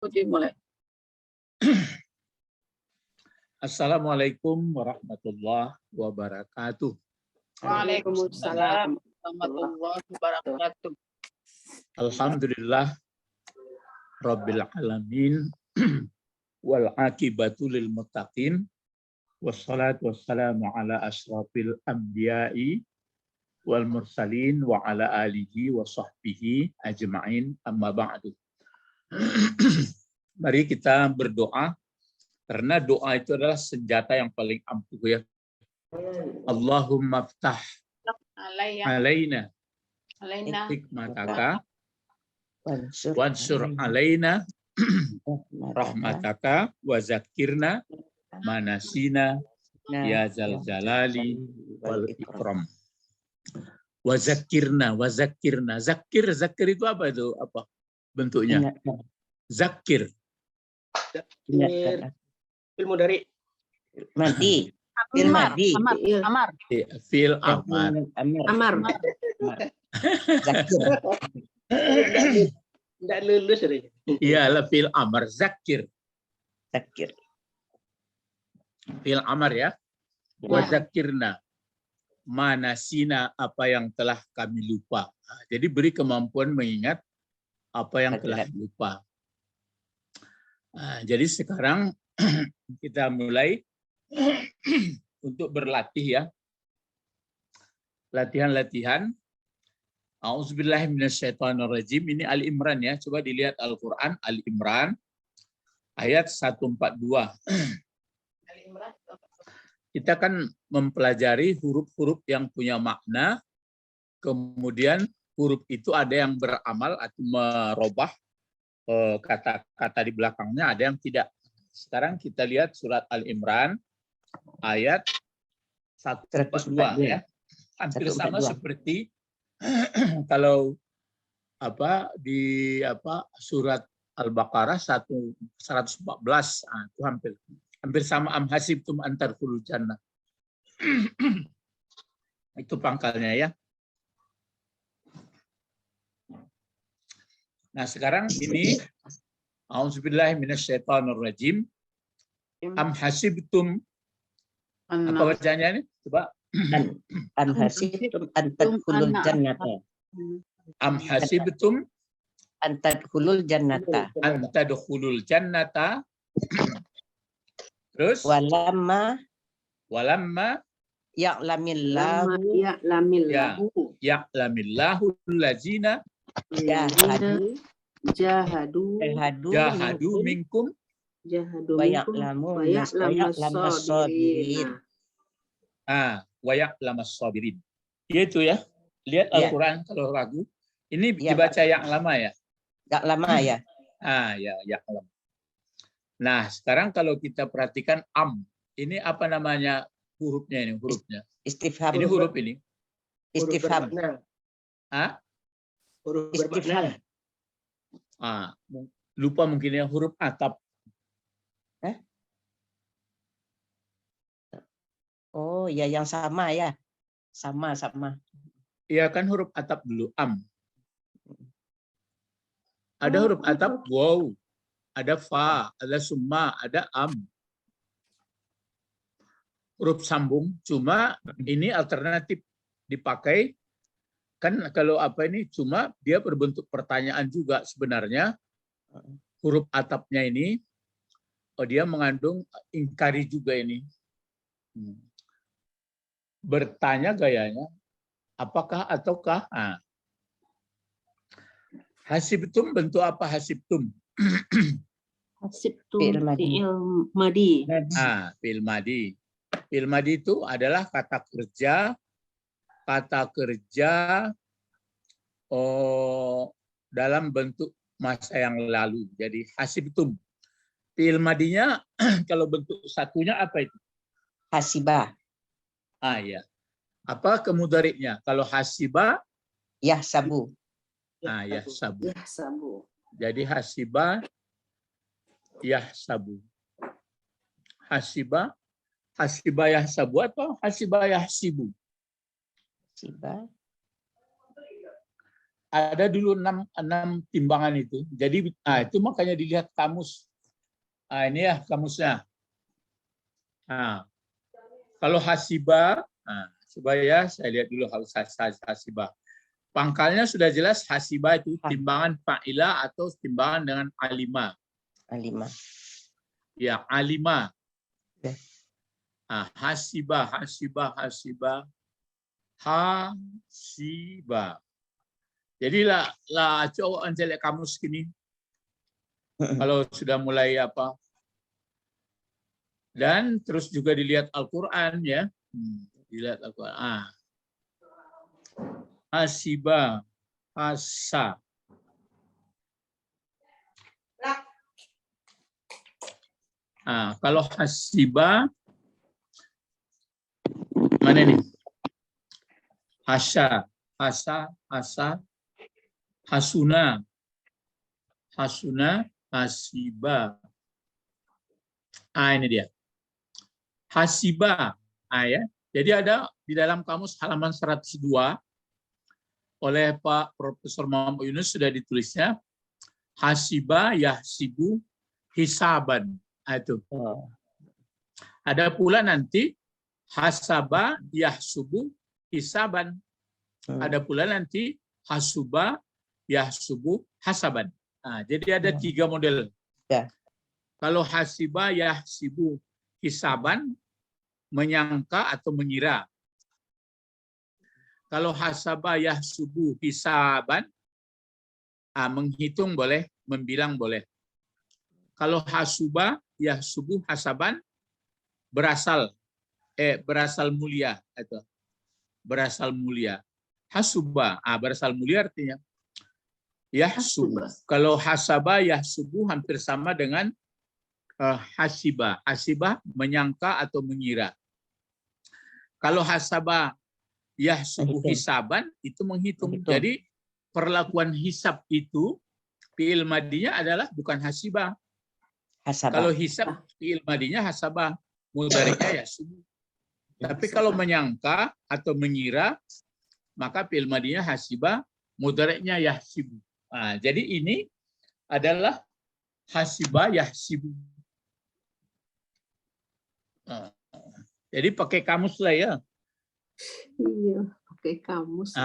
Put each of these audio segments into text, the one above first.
Mulai. Assalamualaikum warahmatullahi wabarakatuh. Waalaikumsalam warahmatullahi wabarakatuh. Alhamdulillah Rabbil alamin wal aqibatu lil muttaqin wassalatu wassalamu ala asrafil anbiya'i wal mursalin wa ala alihi wa sahbihi ajma'in amma ba'du. Mari kita berdoa karena doa itu adalah senjata yang paling ampuh ya. Allahumma ftah alaina hikmataka wansur alaina rahmataka wa zakirna manasina ya zal jalali wal ikram. Wa zakir itu apa itu? Apa bentuknya? Zakir. Fil mudhari. Madi. Fil madi. Amar. Fil amar. Amar. Zakir. Tidak lulus ini. Iyalah fil amar. Zakir. Zakir. Fil amar ya. Wa zakirna manasina apa yang telah kami lupa. Jadi beri kemampuan mengingat apa yang telah lupa. Jadi sekarang kita mulai untuk berlatih ya. Latihan-latihan. A'udzubillahi minasyaitonirrajim. Ini Ali Imran ya. Coba dilihat Al-Qur'an Ali Imran ayat 142. Kita kan mempelajari huruf-huruf yang punya makna. Kemudian huruf itu ada yang beramal atau merubah kata-kata di belakangnya, ada yang tidak. Sekarang kita lihat surat Al-Imran ayat 142 ya. Hampir sama seperti kalau di surat Al-Baqarah 114. Itu hampir sama am hasibtum an tadkhulul jannah. Itu pangkalnya ya. Nah, sekarang ini A'udzubillahi minasyaitonirrajim. Am hasibtum, apa bacanya ini? Coba. Am hasibtum an tadkhulul jannata. Am hasibtum An tadkhulul jannata. an tadkhulul jannata. Terus Walamma Ya'lamillahu allazina jahadu minkum wa ya'lamu as-sabirin. wa ya'lamas sabirin. Itu ya. Lihat Al-Qur'an kalau ragu. Ini dibaca yang lama ya. Enggak lama ya. Ya lama. Nah, sekarang kalau kita perhatikan am, ini apa namanya hurufnya ini? Hurufnya. Istifham. Ini huruf ini. Istifham. Huruf Istifham. Lupa mungkin ya huruf atap. Oh, ya yang sama ya. Sama. Iya kan huruf atap dulu am. Ada huruf atap waw, ada fa, ada summa, ada am. Huruf sambung, cuma ini alternatif dipakai. Kan kalau ini cuma dia berbentuk pertanyaan juga sebenarnya. Huruf atapnya ini, dia mengandung ingkari juga ini. Bertanya gayanya, apakah ataukah? Hasibtum bentuk apa hasibtum? Hasibtum fi'il madi. Fi'il madi. Fi'il madi itu adalah kata kerja dalam bentuk masa yang lalu. Jadi hasibtum. Fi'il madinya kalau bentuk satunya apa itu? Hasibah. Ya. Apa kemudhari'nya? Kalau hasiba Yahsabu. Yahsabu. Jadi hasiba yahsabu. Hasiba yahsabu atau hasiba yahsibu? ada dulu enam timbangan itu. Jadi itu makanya dilihat kamus. Ini ya kamusnya. Kalau hasiba, coba ya saya lihat dulu hasiba. Pangkalnya sudah jelas hasiba itu timbangan fa'ilah atau timbangan dengan alima. Alima. Ya, alima. Ya. Hasiba. Jadi lah coba anjali kamus gini. Kalau sudah mulai apa. Dan terus juga dilihat Al-Qur'an ya. Dilihat Al-Qur'an. Hasiba, hasa. Kalau hasiba mana nih? Hasa, hasuna, hasiba. Ini dia. Hasiba. Ya. Jadi ada di dalam kamus halaman 102 oleh Pak Profesor Muhammad Yunus sudah ditulisnya hasiba yahsibu hisaban. Itu. Ada pula nanti hasaba yahsubu hisaban. Ada pula nanti hasuba yahsubu hasaban. Jadi ada 3 model. Ya. Kalau hasiba yahsibu hisaban, menyangka atau mengira. Kalau hasaba yahsubu hisaban, menghitung boleh, membilang boleh. Kalau hasuba yahsubu hasaban, berasal mulia itu. Berasal mulia. Hasuba, berasal mulia artinya yahsubu. Kalau hasaba yahsubu hampir sama dengan hasiba. Hasiba menyangka atau mengira. Kalau hasaba yahsubu hisaban itu menghitung. Jadi perlakuan hisab itu fi'il madinya adalah bukan hasiba. Kalau hisab fi'il madinya hasaba, mudhari'nya yahsubu. Tapi kalau menyangka atau mengira maka fi'il madinya hasiba, mudhari'nya yahsibu. Jadi ini adalah hasiba yahsibu. Jadi pakai kamus lah ya. Iya, pakai kamus.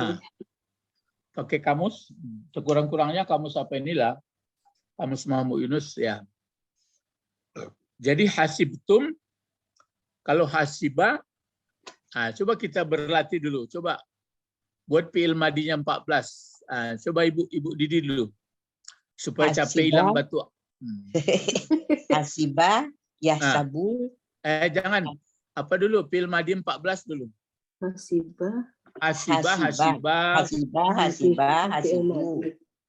Pakai kamus, sekurang-kurangnya kamus apa inilah, kamus Muhammad Yunus ya. Jadi hasibtum, kalau hasiba, coba kita berlatih dulu. Coba buat fi'il madinya 14. Coba Ibu Didi dulu, supaya capek hilang batu. Hasiba, yahsabu. Jangan. Apa dulu? Fi'il madi 14 dulu. Hasiba, hasibu.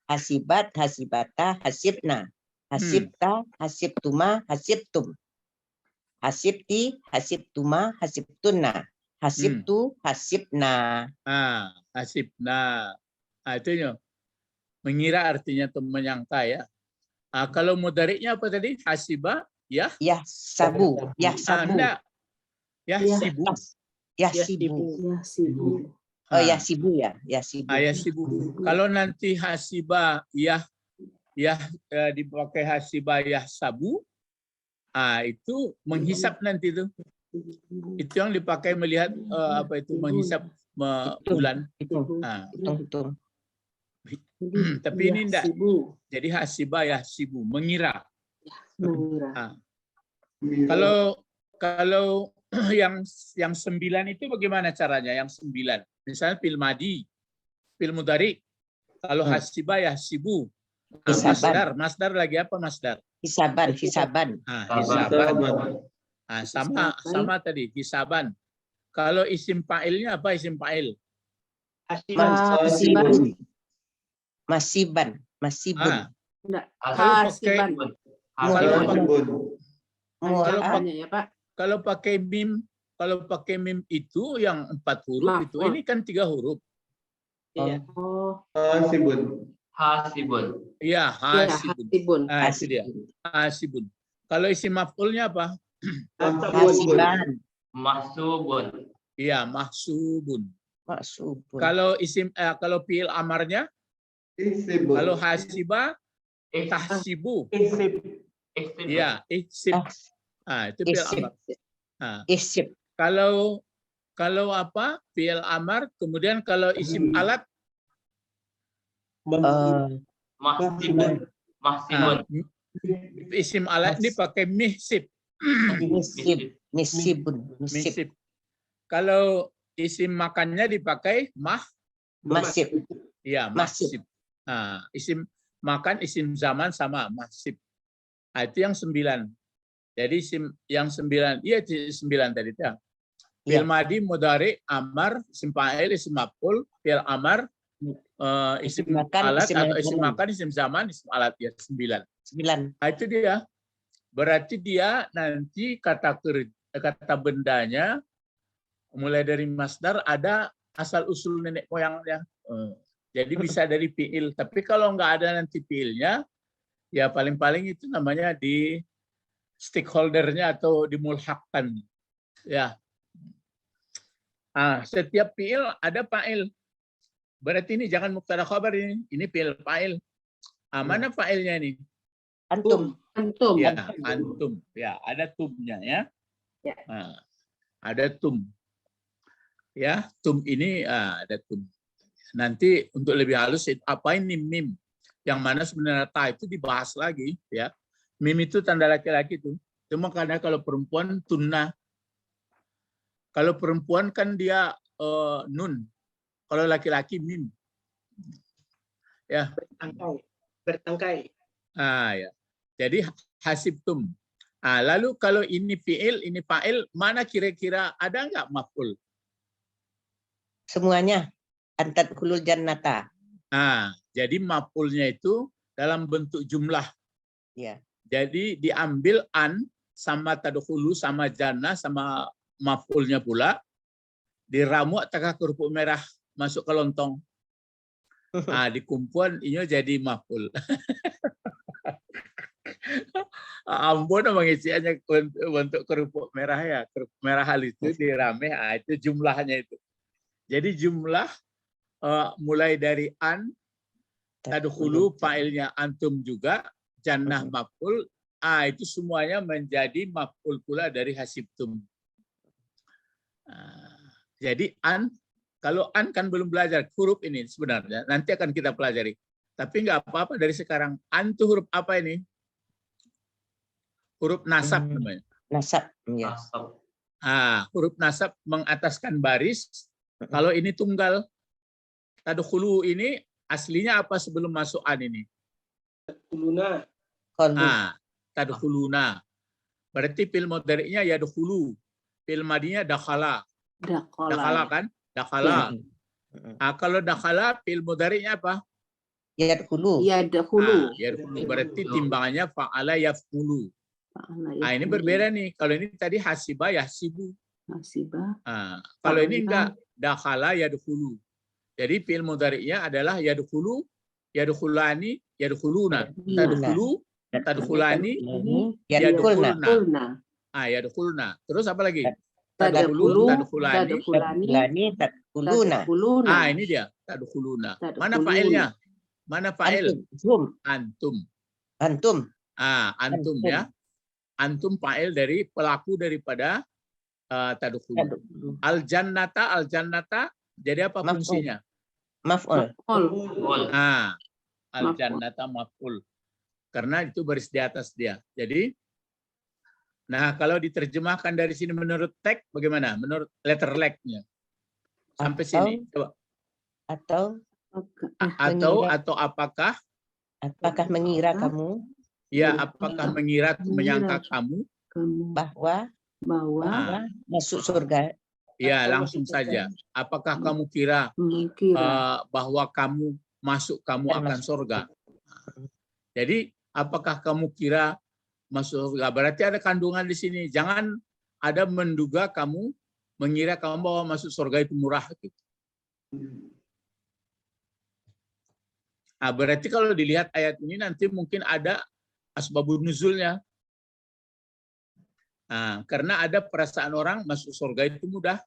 Hasibat, hasibata, hasibna. Hasibta, hasibtuma, hasibtum. Hasibti, hasibtuma, hasibtunna. Hasibtu, hasibna. Hasibna. Itu mengira artinya itu menyangka ya. Kalau mudhari'nya apa tadi? Hasiba, ya? Yahsabu. Enggak. Yahsibu. yahsibu. Oh, yahsibu ya. Yahsibu. Yahsibu. Kalau nanti hasiba, dipakai hasiba yahsabu, itu menghisap nanti itu. Itu yang dipakai melihat menghisap bulan. Betul. Tapi ini enggak. Jadi hasiba yahsibu, mengira. Kalau yang 9 itu bagaimana caranya? Yang 9. Misalnya fi'il madi, fi'il mudhari. Kalau hasiba yahsibu. Masdar lagi apa masdar? Hisaban. Hisaban. Sama tadi hisaban. Kalau isim fa'ilnya apa isim fa'il? Masibun. Kalau pakai mim itu yang 4 huruf itu, ini kan 3 huruf. Iya. Hasibun. Iya, hasibun. Itu dia. Hasibun. Kalau isim maf'ulnya apa? Hasiban. Mahsubun. Iya, mahsubun. Kalau fi'il amarnya Kalau hasiba, tahsibu. Iya, ihsib. Itu fi'il Isip. amar. Nah, Isip. kalau apa? Fi'il amar, kemudian kalau isim alat, Mahsibun. isim alat ini pakai mihsib. Misib. Misibun. Misib. Mihsib. Kalau isim makannya dipakai Masib. ya Masib. mahsib. Isim makan, isim zaman sama mahsib. Itu yang 9. Jadi isim yang 9, iya 9 tadi ya. Fi'il madi, mudhari, amar, isim fa'il, isim maf'ul, fi'il amar, isim makan, alat isim atau isim zaman. makan, isim zaman, isim alat ya 9. 9. Itu dia. Berarti dia nanti kata bendanya mulai dari masdar ada asal usul nenek moyangnya. Jadi bisa dari fi'il. Tapi kalau nggak ada nanti fi'ilnya, ya paling-paling itu namanya di stakeholdernya atau dimulhakkan. Ya. Setiap fi'il ada fa'il. Berarti ini jangan mubtada khabar ini. Ini fi'il fa'il. Mana fa'ilnya ini? Antum. Antum. Ya, antum. Ya, ada tumnya ya. Ya. Ada tum. Ya, tum ini ada tum. Nanti untuk lebih halus apa ini mim? Yang mana sebenarnya ta itu dibahas lagi ya. Mim itu tanda laki-laki tuh. Cuma karena kalau perempuan tunna. Kalau perempuan kan dia nun. Kalau laki-laki mim. Ya. Bertangkai. Ya. Jadi hasibtum. Lalu kalau ini fi'il, ini fa'il, mana kira-kira ada nggak maf'ul? Semuanya. Antat kulul jannata. Jadi maf'ulnya itu dalam bentuk jumlah. Ya. Jadi diambil an sama tadkhulu sama jannah sama maf'ulnya pula, diramu takah kerupuk merah masuk ke lontong. Dikumpul ini jadi maf'ul. Ambon mengisiannya bentuk kerupuk merah ya, kerupuk merah hal itu dirame, itu jumlahnya itu. Jadi jumlah mulai dari an, tadkhulu fa'ilnya antum juga, jannah maf'ul, itu semuanya menjadi maf'ul pula dari hasibtum. Jadi an, kalau an kan belum belajar huruf ini sebenarnya, nanti akan kita pelajari. Tapi nggak apa-apa dari sekarang. An itu huruf apa ini? Huruf nasab namanya. Nasab. Ya. Huruf nasab mengataskan baris. Kalau ini tunggal. Tadkhulu ini aslinya apa sebelum masuk an ini? Tadkhuluna. Tadkhuluna. Berarti fi'il mudhari'nya yadkhulu. Fi'il madinya dakhala. Dakhala kan? Dakhala. Kalau dakhala fi'il mudhari'nya apa? Yadkhulu. Yadkhulu. Yadkhulu. Berarti timbangannya fa'ala yaf'ulu. Ini berbeda nih. Kalau ini tadi hasiba yahsibu. Hasiba. Kalau ini enggak, dakhala yadkhulu. Jadi fi'il mudhari'nya adalah yadkhulu, yadkhulani, yadkhuluna. Tadkhulu, tadkhulani, Yadkhulna. yadkhulna. Terus apa lagi? Tadkhulu, Tadkhulani, tadkhuluna. Ini dia, tadkhuluna. Mana fa'ilnya? Mana fa'il? Antum. Antum. Antum ya. Antum fa'il dari pelaku daripada tadkhulu. Al-jannata jadi apa fungsinya? Maf'ul. Al-jannata maf'ul. Karena itu baris di atas dia. Jadi, nah kalau diterjemahkan dari sini menurut teks bagaimana? Menurut letter leg-nya. Sampai sini. Coba. Atau apakah? Apakah mengira kamu? Ya, apakah menyangka kamu? Bahwa masuk surga. Ya, langsung saja. Apakah kamu kira bahwa kamu akan surga? Jadi, apakah kamu kira masuk surga? Berarti ada kandungan di sini. Jangan ada menduga kamu mengira kamu bahwa masuk surga itu murah. Gitu. Berarti kalau dilihat ayat ini nanti mungkin ada asbabun nuzulnya. Karena ada perasaan orang masuk surga itu mudah.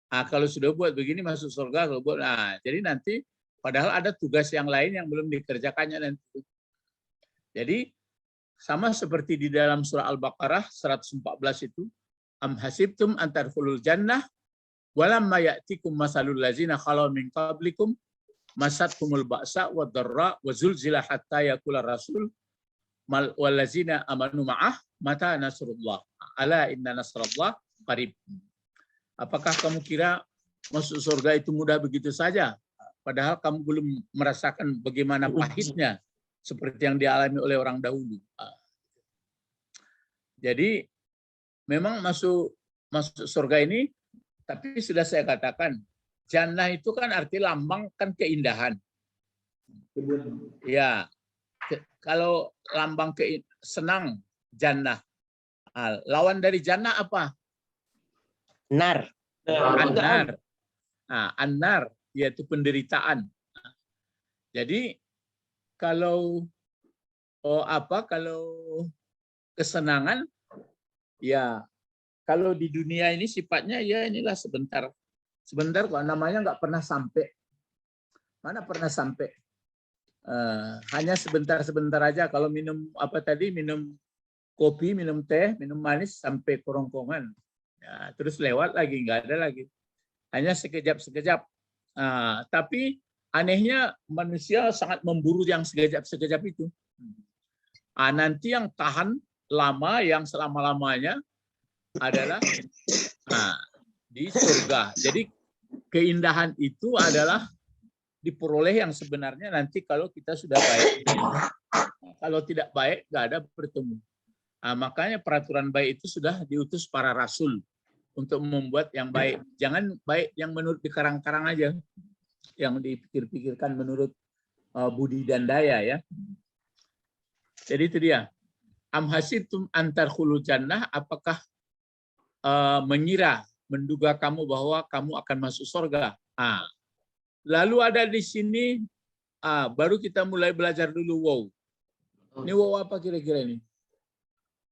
Kalau sudah buat begini masuk surga, kalau buat, jadi nanti Padahal ada tugas yang lain yang belum dikerjakannya nanti. Jadi sama seperti di dalam surah Al-Baqarah 114 itu, am hasibtum an tadkhulul jannah walamma ya'tikum masalul ladzina khalu min qablikum masatkumul ba'sa wad dharra wa zulzila hatta yaqula rasul wal ladzina amanu ma'ah mata nasrullah ala inna nasrullah qarib. Apakah kamu kira masuk surga itu mudah begitu saja? Padahal kamu belum merasakan bagaimana pahitnya seperti yang dialami oleh orang dahulu. Jadi memang masuk surga ini, tapi sudah saya katakan, jannah itu kan arti lambang kan keindahan. Ya, kalau lambang senang jannah. Lawan dari jannah apa? Nar. An-nar. Nah, an-nar yaitu penderitaan. Jadi kalau kalau kesenangan ya kalau di dunia ini sifatnya ya inilah sebentar kok, namanya nggak pernah sampai. Mana pernah sampai? Hanya sebentar aja. Kalau minum minum kopi, minum teh, minum manis sampai kerongkongan. Ya, terus lewat lagi, nggak ada lagi. Hanya sekejap. Tapi anehnya manusia sangat memburu yang sekejap itu. Nanti yang tahan lama, yang selama-lamanya adalah di surga. Jadi keindahan itu adalah diperoleh yang sebenarnya nanti kalau kita sudah baik. Kalau tidak baik, nggak ada bertemu. Makanya peraturan baik itu sudah diutus para rasul untuk membuat yang baik. Jangan baik yang menurut dikarang-karang aja, yang dipikir-pikirkan menurut budi dan daya ya. Jadi itu dia. Am hasibtum an tadkhulul jannah, apakah menduga kamu bahwa kamu akan masuk surga? Lalu ada di sini baru kita mulai belajar dulu wow. Ini wow apa kira-kira ini?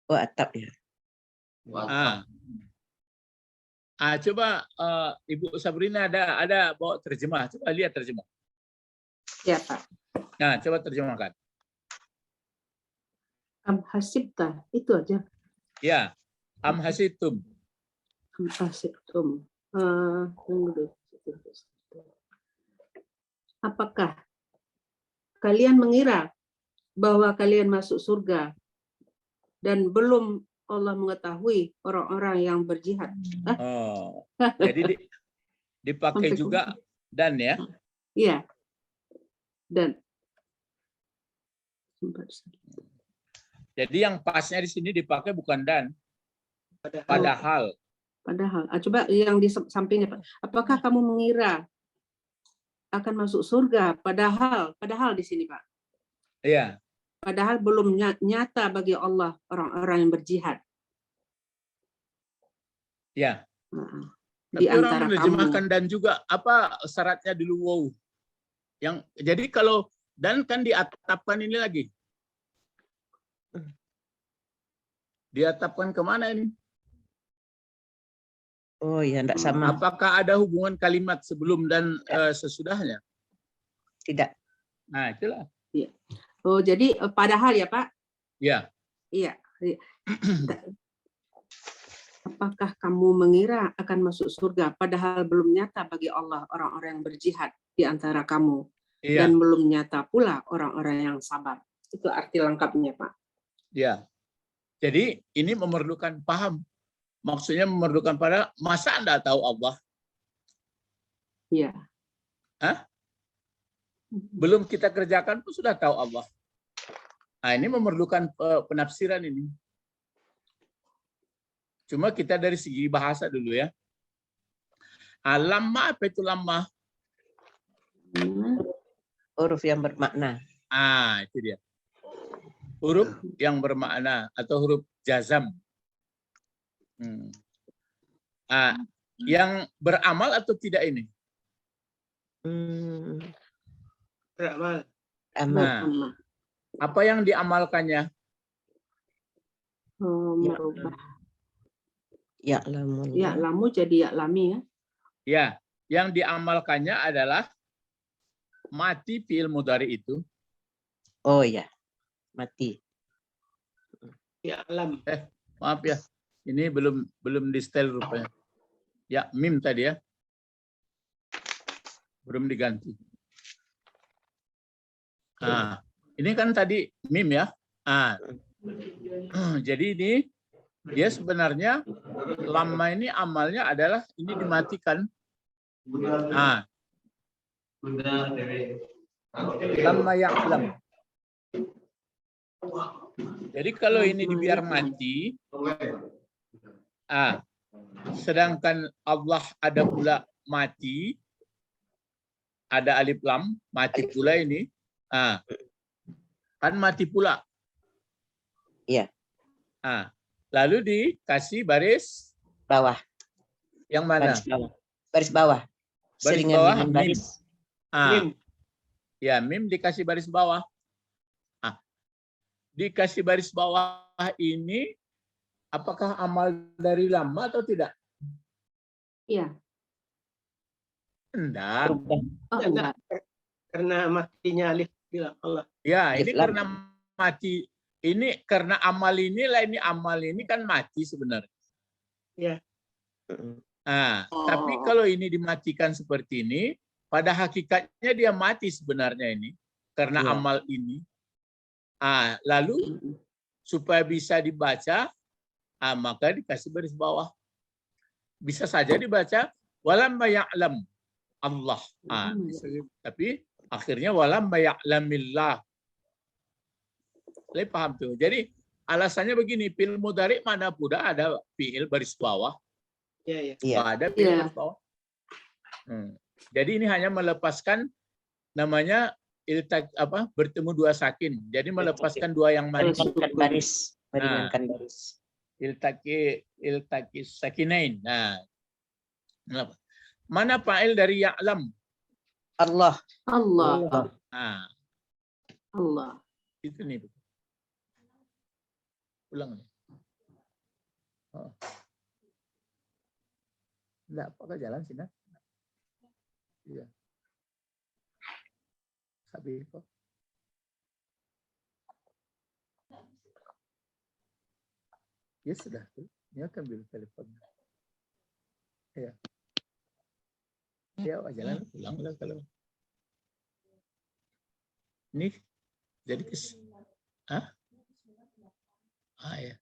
Oh, atap ya. Coba Ibu Sabrina ada bawa terjemah. Coba lihat terjemah. Ya, Pak. Nah, coba terjemahkan. Am hasibta, itu aja. Ya, am hasibtum. Am hasibtum. Apakah kalian mengira bahwa kalian masuk surga dan belum Allah mengetahui orang-orang yang berjihad? Jadi dipakai juga dan ya? Iya. Dan. Jadi yang pasnya di sini dipakai bukan dan. Padahal. Coba yang di sampingnya, Pak. Apakah kamu mengira akan masuk surga? Padahal di sini, Pak. Iya. Padahal belum nyata bagi Allah orang-orang yang berjihad. Ya. Di Tapi antara orang menerjemahkan dan juga apa syaratnya dulu wow. Jadi kalau dan kan diatapkan ini lagi. Diatapkan kemana ini? Oh ya, enggak sama. Apakah ada hubungan kalimat sebelum dan sesudahnya? Tidak. Nah, itulah. Iya. Oh, jadi padahal ya, Pak? Ya. Iya. Apakah kamu mengira akan masuk surga padahal belum nyata bagi Allah orang-orang yang berjihad di antara kamu? Iya. Dan belum nyata pula orang-orang yang sabar. Itu arti lengkapnya, Pak. Ya. Jadi ini memerlukan paham. Maksudnya memerlukan pada masa Anda tahu Allah? Iya. Belum kita kerjakan pun sudah tahu Allah. Nah, ini memerlukan penafsiran ini. Cuma kita dari segi bahasa dulu ya. Lamma apa itu lamma? Huruf yang bermakna. Itu dia. Huruf yang bermakna atau huruf jazam. Yang beramal atau tidak ini? Beramal. Apa yang diamalkannya? Merubah. Ya'lamu. Ya'lamu jadi ya'lami ya. Ya, yang diamalkannya adalah mati fi'il mudhari itu. Oh ya, mati. Ya'lam. Maaf ya, ini belum di setel rupanya. Ya, mim tadi ya. Belum diganti. Nah, ini kan tadi mim ya. Nah, jadi ini dia sebenarnya lama ini amalnya adalah ini dimatikan. Nah, lama ya'lam. Jadi kalau ini dibiar mati, sedangkan Allah ada pula mati, ada alif lam, mati pula ini, kan mati pula. Iya. Lalu dikasih baris Bawah. yang mana? Baris bawah. Baris bawah. Baris Seringan bawah, dengan baris. Mim. Ya, mim dikasih baris bawah. Dikasih baris bawah ini, apakah amal dari lama atau tidak? Iya. Enggak. Oh, enggak. Karena matinya alif bilang Allah. Ya, ini Alif lam. karena mati. Ini karena amal inilah, ini amal ini kan mati sebenarnya. Ya. Tapi kalau ini dimatikan seperti ini, pada hakikatnya dia mati sebenarnya ini. Karena amal ini. Lalu supaya bisa dibaca, maka dikasih baris bawah. Bisa saja dibaca walamma ya'lam Allah. Tapi akhirnya walamma ya'lamillah. Kalian paham tuh. Jadi alasannya begini, fi'il mudhari mana pun ada fi'il baris bawah. Iya. Ada fi'il baris bawah. Jadi ini hanya melepaskan namanya bertemu dua sakin. Jadi melepaskan dua yang manis. Meringankan baris. Meringankan baris. Iltaki sakinain. Nah. Mana fa'il dari ya'lam? Allah. Allah. Allah. Itu nih. Ulang nih. Enggak, apakah jalan sini? Iya. Habis kok. Ya sudah, ini akan ambil telepon. Ya. Ya, jalan pulang lah kalau. Ini jadi ya.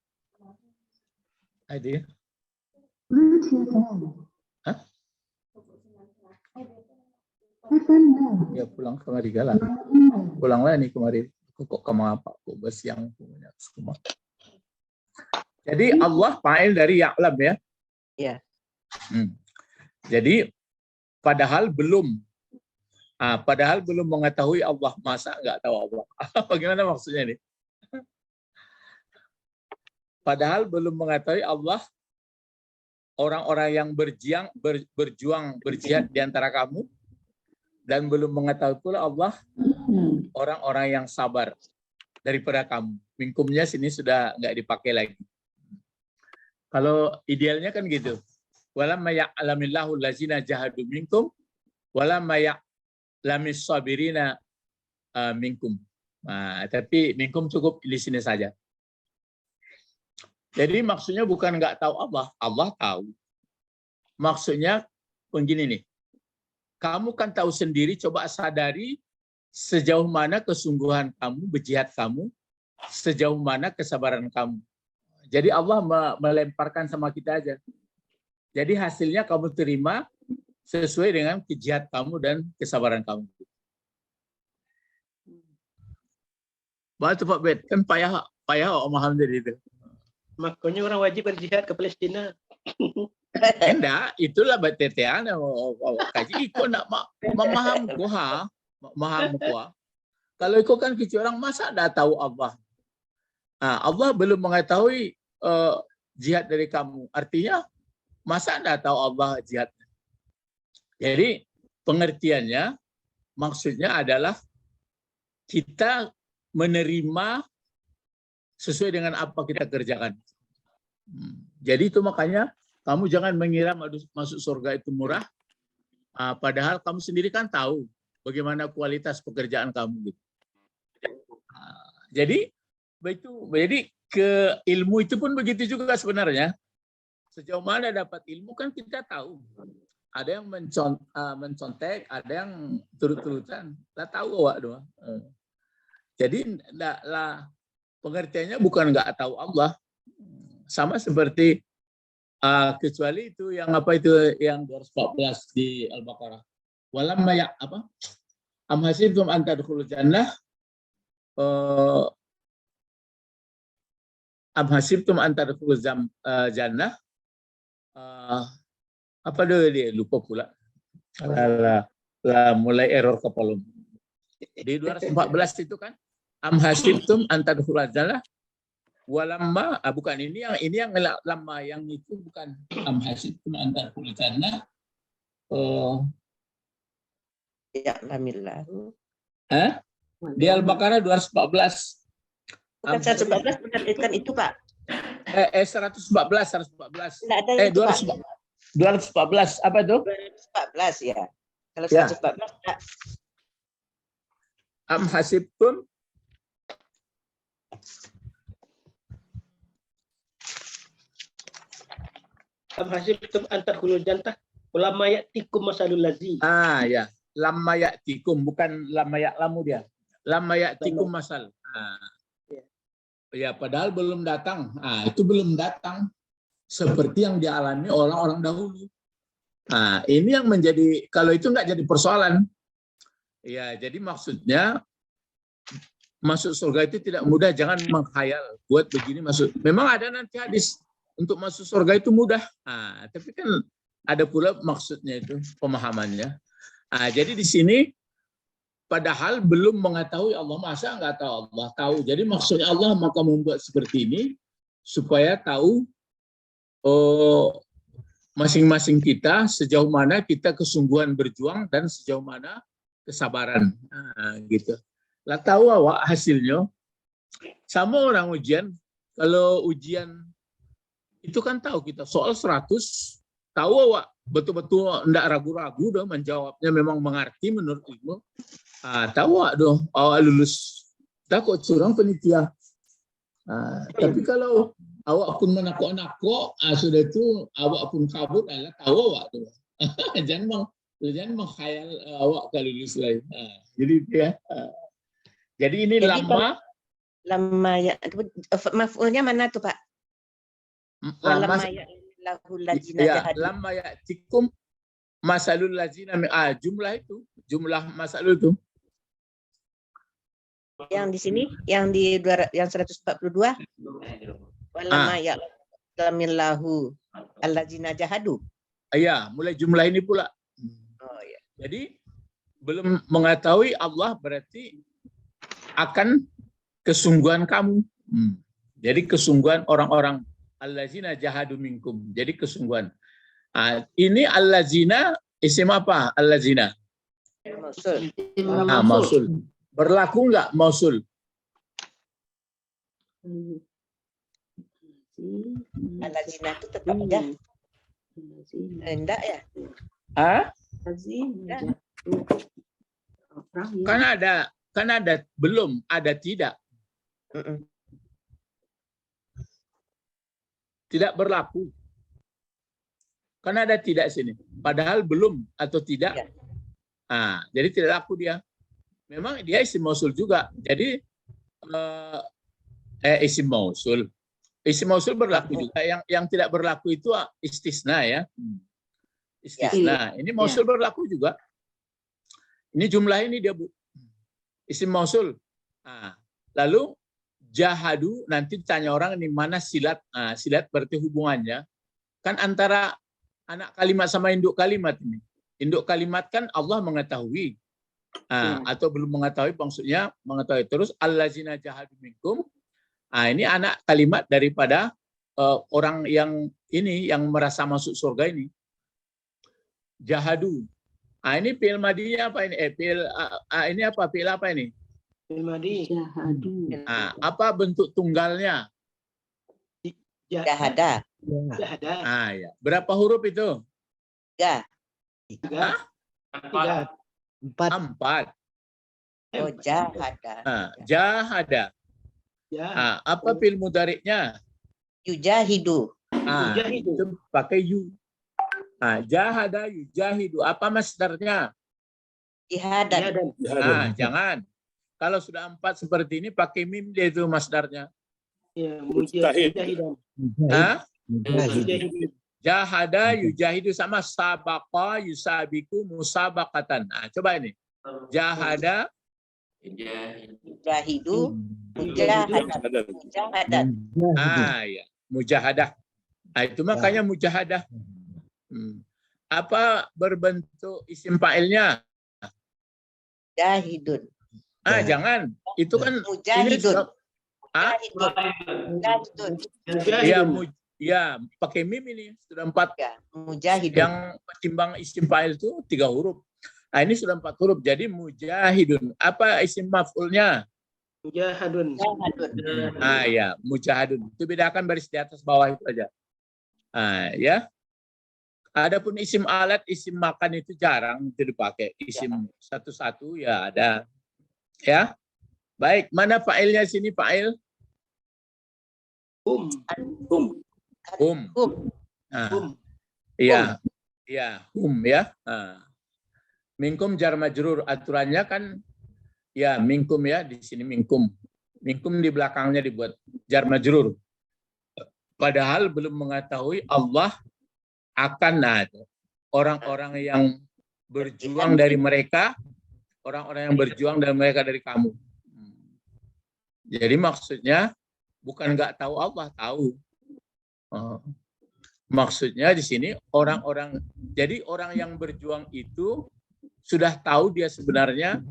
Ada ya. Ya pulang kemari galang. Pulanglah nih kemarin. Kok kamu apa? Kok bersiang punya semua. Jadi Allah fa'il dari ya'lam ya. Iya. Jadi padahal belum mengetahui Allah, masa nggak tahu Allah. Bagaimana maksudnya ini? Padahal belum mengetahui Allah, orang-orang yang berjuang berjihad di antara kamu, dan belum mengetahui pula Allah orang-orang yang sabar daripada kamu. Minkumnya sini sudah nggak dipakai lagi. Kalau idealnya kan gitu. Walamma ya'lamillahu allazina jahadu minkum walamma ya'lamis sabirina minkum. Tapi minkum cukup di sini saja. Jadi maksudnya bukan nggak tahu Allah, Allah tahu. Maksudnya begini nih. Kamu kan tahu sendiri, coba sadari sejauh mana kesungguhan kamu, berjihad kamu, sejauh mana kesabaran kamu. Jadi Allah melemparkan sama kita aja. Jadi hasilnya kamu terima sesuai dengan kejihad kamu dan kesabaran kamu. Betul Pak Bet, kan payah memaham jadi itu. Makanya orang wajib berjihad ke Palestina. Enggak, itulah batetean kaji iko nak memaham kuha, memaham kuha. Kalau iko kan kici orang masa dah tahu Allah. Allah belum mengetahui jihad dari kamu. Artinya masa dah tahu Allah jihad. Jadi pengertiannya maksudnya adalah kita menerima sesuai dengan apa kita kerjakan. Jadi itu makanya kamu jangan mengira masuk surga itu murah, padahal kamu sendiri kan tahu bagaimana kualitas pekerjaan kamu gitu. Jadi ke ilmu itu pun begitu juga sebenarnya. Sejauh mana dapat ilmu kan kita tahu. Ada yang mencontek, ada yang turut-turutan. Lah tahu awak doang. Jadi lah pengertiannya bukan nggak tahu Allah. Sama seperti kecuali itu yang apa itu yang 214 di Al-Baqarah. Walamma ya apa? Am hasibtum an tadkhulul jannah am hasibtum an tadkhulul jannah apa dia lupa pula. Mulai error kepala. Di 214 itu kan am hasibtum an tadkhulul jannah walamma bukan ini yang lama yang itu bukan am hasibtum an tadkhulul jannah ya lamillahu. Di Al-Baqarah 214. Bukan 114 menerbitkan itu, Pak. 114. Enggak ada itu, 214 apa itu? 214 ya. Kalau Ya. 114 enggak. Am hasibtum Am hasibtum an tadkhulul jannah walamma ya'tikum masalul ladzi. ya. Lamma ya'tikum bukan lamma ya'lamu dia. Lamma ya'tikum masal. Ya, padahal belum datang. Itu belum datang seperti yang dialami orang-orang dahulu. Ini yang menjadi kalau itu nggak jadi persoalan. Ya, jadi maksudnya masuk surga itu tidak mudah, jangan menghayal buat begini masuk. Memang ada nanti hadis untuk masuk surga itu mudah. Tapi kan ada pula maksudnya itu pemahamannya. Jadi di sini padahal belum mengetahui Allah, masa nggak tahu Allah tahu. Jadi maksudnya Allah maka membuat seperti ini supaya tahu masing-masing kita sejauh mana kita kesungguhan berjuang dan sejauh mana kesabaran. Gitu. Lah tahu awak hasilnya sama orang ujian. Kalau ujian itu kan tahu kita soal 100 tahu awak betul-betul enggak ragu-ragu dah menjawabnya, memang mengerti menurut ilmu. Tahu awak dong awak lulus. Tak kok curang penitia. Tapi kalau awak pun menakut-nakut, sudah itu awak pun kabut, tahu awak tuh. jangan menghayal awak kalau lulus lain. Jadi ya. Jadi ini lama ya. Maf'ulnya mana tuh, Pak? Lama ya lahul ladzina jahadu. Lama ya'tikum masalul ladzina jumlah itu, jumlah masalul itu. Yang di sini, yang 142. Walama ya lamillahu alladzina jahadu. Iya, mulai jumlah ini pula. Oh ya. Jadi belum mengetahui Allah berarti akan kesungguhan kamu. Jadi kesungguhan orang-orang allazina jahadu minkum. Jadi kesungguhan. Ini allazina isim apa? Allazina. Mausul. Mausul. Berlaku enggak mausul? Allazina itu tetap ada. Enggak ya? Kan ada belum, ada tidak. Tidak berlaku. Kan ada tidak sini. Padahal belum atau tidak. Ya. Jadi tidak laku dia. Memang dia isim mausul juga. Jadi isim mausul. Isim mausul berlaku juga. Yang tidak berlaku itu istisna ya. Istisna. Ini mausul berlaku juga. Ini jumlah ini dia Bu. Isim mausul. Lalu jahadu, nanti tanya orang ini mana silat. Silat berarti hubungannya kan antara anak kalimat sama induk kalimat ini. Induk kalimat kan Allah mengetahui. Atau belum mengetahui, maksudnya mengetahui. Terus allazina jahadu minkum. Ini anak kalimat daripada orang yang ini yang merasa masuk surga ini. Jahadu. Ini fi'il madinya apa ini? Ini apa? Fi'il apa ini? Jahadu. Apa bentuk tunggalnya? Jahada. Ya. Berapa huruf itu? 3. 3. 4. Oh, jahada. Jahada. Ya. Apa fi'il mudhari'nya? Yujahidu. Yujahidu. Itu pakai yu. Jahada yujahidu. Apa masdarnya? Jihadan. Jangan. Kalau sudah 4 seperti ini pakai mim dia itu masdarnya. Ya, mujahidan. Mujahidu. Jahada yujahidu sama sabaqa yusabiku musabaqatan. Coba ini. Jahada Yujahidu. Mujahadan. Ya. Mujahadah. Itu makanya mujahadah. Apa berbentuk isim fa'ilnya? Jahidun. Jangan. Itu kan Mujahidun. Ya, pakai mim ini sudah 4. Ya, mujahidun. Yang pertimbang isim fa'il itu 3 huruf. Ini sudah 4 huruf. Jadi mujahidun. Apa isim maf'ulnya? Mujahadun. Ya, mujahadun. Itu bedakan baris di atas bawah itu aja. Ya. Adapun isim alat, isim makan itu jarang itu dipakai. Isim satu-satu ya ada. Ya. Baik, mana fa'ilnya sini fa'il? Hum. Iya. Iya, hum ya. Minkum jar majrur, aturannya kan ya minkum ya, di sini minkum. Minkum di belakangnya dibuat jar majrur. Padahal belum mengetahui Allah akan orang-orang yang berjuang dari mereka, orang-orang yang berjuang dari mereka dari kamu. Jadi maksudnya bukan nggak tahu Allah, tahu. Maksudnya di sini orang-orang, jadi orang yang berjuang itu sudah tahu dia sebenarnya,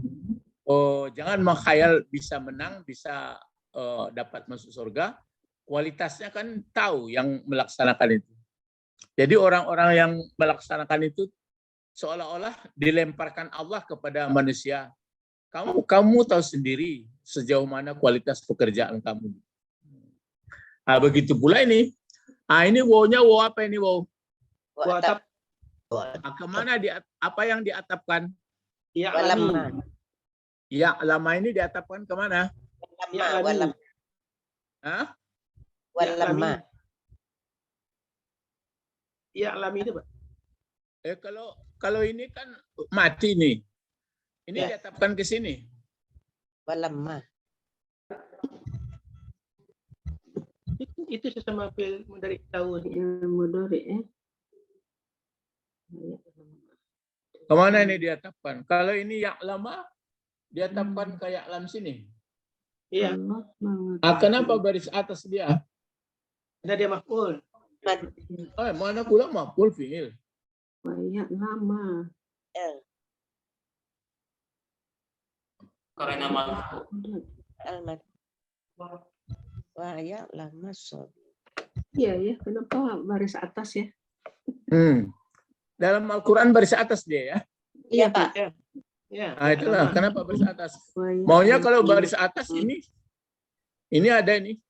jangan mengkhayal bisa menang, bisa dapat masuk surga. Kualitasnya kan tahu yang melaksanakan itu. Jadi orang-orang yang melaksanakan itu seolah-olah dilemparkan Allah kepada manusia. Kamu tahu sendiri sejauh mana kualitas pekerjaan kamu. Begitu pula ini. Ini wow-nya wow apa ini wow? Atap. Kemana apa yang diatapkan? Ya, Walama. Ya, lama ini diatapkan kemana? Walama. Walama. Ya, alami itu, Pak. Kalau ini kan mati nih. Ini Ya. diatapkan ke sini. Walama. Itu sesama fi'il mudhari tahu. Mudhari Kemana ini diatapkan? Kalau ini ya lama, diatapkan ke ya'lam sini. Iya. Kenapa baris atas dia? Ada dia maf'ul. Mana pula maf'ul fi'il? Ya lama. Karena maf'ul. Wah, ya lama so. Iya ya, kenapa baris atas ya? Dalam Al-Quran baris atas dia ya. Iya, Pak. Ya. Itulah kenapa baris atas. Ya, Maunya kalau baris atas ini ada ini.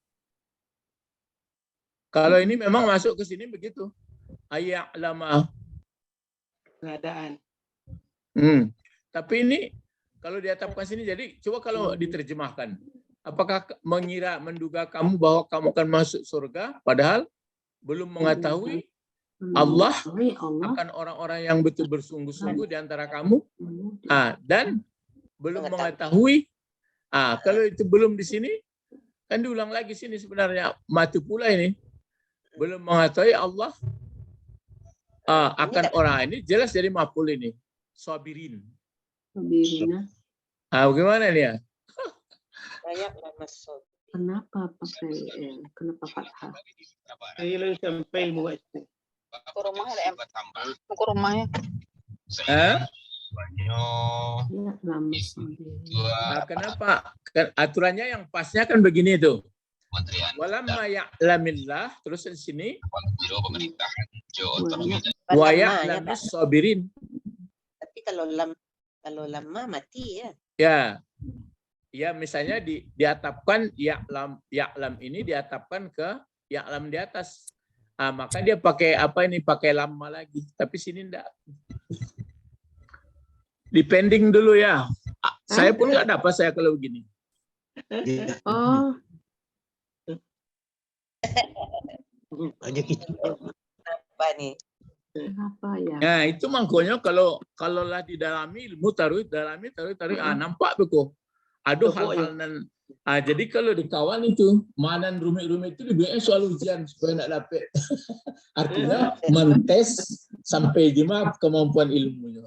Kalau ini memang masuk ke sini begitu. Ayat lama. Keadaan. Tapi ini kalau diatapkan sini, jadi coba kalau diterjemahkan. Apakah menduga kamu bahwa kamu akan masuk surga, padahal belum mengetahui Allah akan orang-orang yang betul bersungguh-sungguh di antara kamu, dan belum mengetahui. Kalau itu belum di sini, kan diulang lagi sini sebenarnya mati pula ini. Belum mengetahui Allah akan orang ini, jelas dari maf'ul ini. Sabirin. Bagaimana ini ya? Kenapa pakai kenapa fathah? Ilun sampai muat. Ke rumahnya ada ke rumahnya. Ya, lama. Kenapa? Aturannya yang pasnya kan begini tuh. Walamma ya'lamillah, terus di sini wa ya'lamis sabirin. Tapi kalau lama mati ya. Ya, misalnya diatapkan ya'lam ini diatapkan ke ya'lam di atas. Maka dia pakai apa ini? Pakai lama lagi. Tapi sini enggak. Depending dulu ya. Saya pun nggak dapat saya kalau begini. Oh, Aja kita. Apa nih? apa ya? Nah, itu makanya kalau lah didalami ilmu taruh nampak tuh kok. Ada hal-hal nan. Jadi kalau di kawan itu manan rumit-rumit itu dibilang soal ujian supaya nak dapat. Artinya mentes sampai gimana kemampuan ilmunya.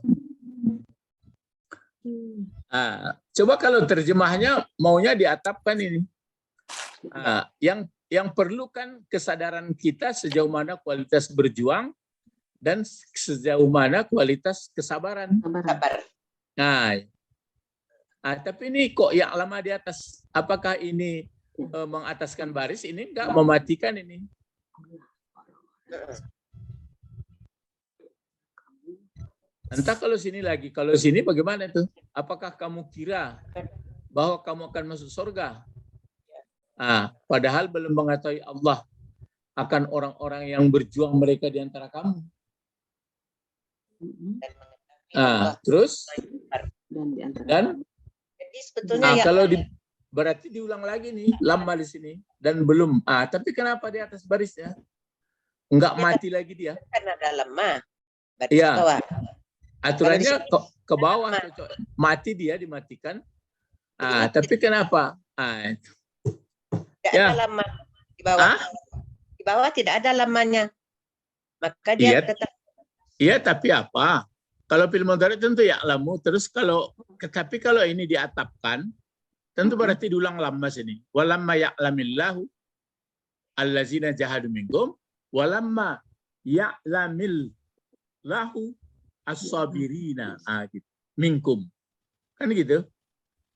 Coba kalau terjemahnya maunya diatapkan ini. Yang perlu kan kesadaran kita sejauh mana kualitas berjuang dan sejauh mana kualitas kesabaran. Sabar. Tapi ini kok yang lama di atas. Apakah ini mengataskan baris? Ini enggak mematikan ini. Entah kalau sini lagi. Kalau sini bagaimana itu? Apakah kamu kira bahwa kamu akan masuk surga? Padahal belum mengetahui Allah akan orang-orang yang berjuang mereka di antara kamu. Terus dan jadi sebetulnya kalau berarti diulang lagi nih lama di sini dan belum. Tapi kenapa di atas barisnya enggak mati lagi dia? Karena ada lemah. Baris Iya. bawah. Aturannya ke bawah, mati dia dimatikan. Tapi kenapa? Tidak ada lemah di bawah. Di bawah tidak ada lemahnya. Maka dia tetap. Iya, tapi apa? Kalau fil mudhari tentu ya'lamu. Terus tapi kalau ini diatapkan, tentu berarti diulang lama sini. Walamma ya'lamillahu allazina jahadu minkum walamma ya'lamillahu as-sabirina gitu. Minkum. Kan gitu?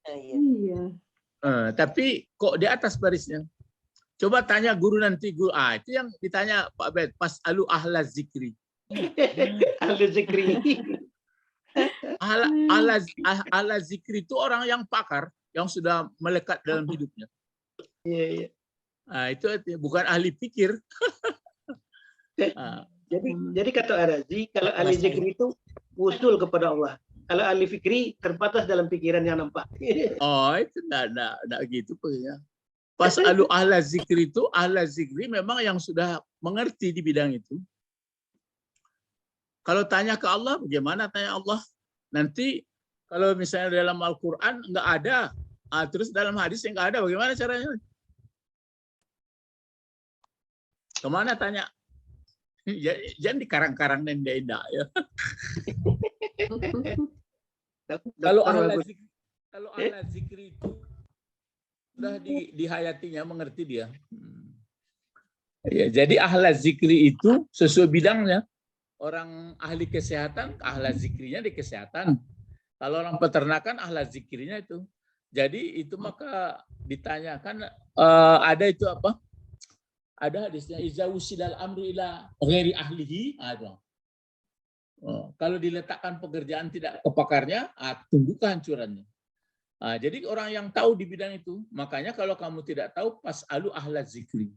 Iya. Tapi kok di atas barisnya? Coba tanya guru nanti guru. Itu yang ditanya Pak Bet, pas alu ahla zikri. Ahli zikri. Ahla zikri itu orang yang pakar, yang sudah melekat dalam hidupnya. Iya. Itu bukan ahli pikir. Jadi kata Arazi, kalau ahli zikri itu usul kepada Allah. Kalau ahli fikri terbatas dalam pikiran yang nampak. Itu enggak gitu punya. Pas alu ahla zikri itu, ahla zikri memang yang sudah mengerti di bidang itu. Kalau tanya ke Allah, bagaimana tanya Allah? Nanti kalau misalnya dalam Al-Quran enggak ada, terus dalam hadis yang enggak ada, bagaimana caranya? Kemana tanya? Jangan di karang-karang dan indah ya. Kalau ahla zikri itu sudah dihayatinya, mengerti dia. Ya, jadi ahla zikri itu sesuai bidangnya. Orang ahli kesehatan, ahla zikrinya di kesehatan. Kalau orang peternakan, ahla zikrinya itu. Jadi itu maka ditanyakan, ada itu apa? Ada hadisnya, iza wusidal amru ila ghairi ahlihi. Kalau diletakkan pekerjaan tidak ke pakarnya, tunggu kehancurannya. Jadi orang yang tahu di bidang itu, makanya kalau kamu tidak tahu, pas alu ahla zikri.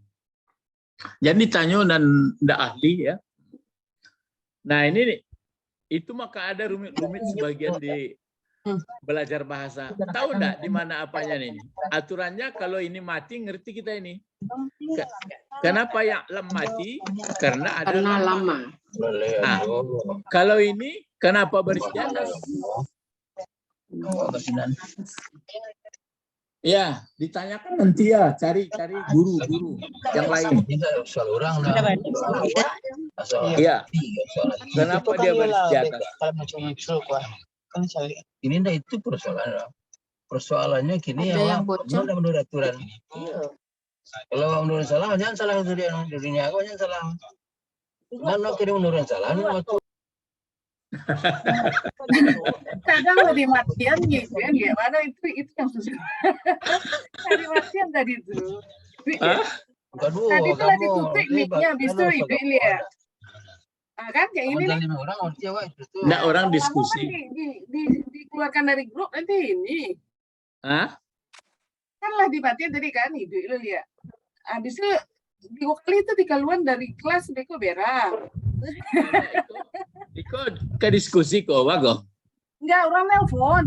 Jadi ditanya dan tidak ahli ya. Nah ini itu maka ada rumit-rumit sebagian di belajar bahasa. Tahu enggak di mana apanya nih? Aturannya kalau ini mati ngerti kita ini. Kenapa yang mati? Karena ada lama. Kalau ini kenapa baris di atas? Ya, ditanyakan nanti ya, cari guru yang lain. Iya. Kenapa dia baris di atas? Ini enggak itu persoalan. Persoalannya gini ya, menurut aturan. Kalau menurut salah, jangan salah dirinya aku, jangan salah. Mana kira menurut salah, waktu kadang lebih matian gitu ya, gimana itu yang susah. Tadi matian tadi itu. Tadi tuh lagi tutup mic-nya, habis itu ibu lihat. Kan kayak ini nih. Nggak, orang diskusi. Dikeluarkan dari grup nanti ini. Kan lah dimatiin tadi kan ibu lu lihat. Habis itu dua kali itu dikeluar dari kelas Beko berak. Ikut ke diskusi kok, bagus. Enggak, orang nelpon.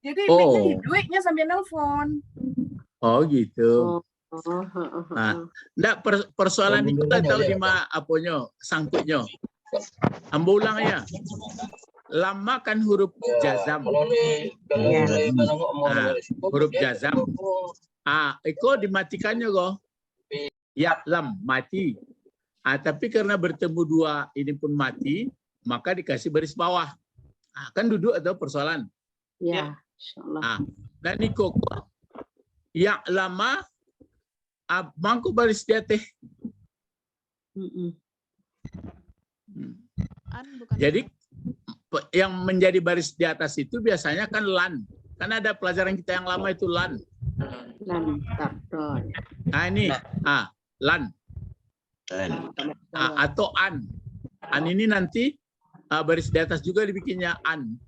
Jadi mic-nya duitnya sambil nelpon. Oh gitu. Nah, enggak persoalan itu tak tahu di mana apanya sangkutnya. Ambo ulang ya. Lama kan huruf jazam. Huruf jazam. Iko dimatikannya kok. Ya lam mati. Tapi karena bertemu dua ini pun mati, maka dikasih baris bawah. Kan duduk atau persoalan. Ya, insyaallah. Dan Niko ya lama mangku baris di atas. Jadi yang menjadi baris di atas itu biasanya kan lan. Kan ada pelajaran kita yang lama itu lan. Lan. Ini lan. Atau an. An ini nanti baris di atas juga dibikinnya an.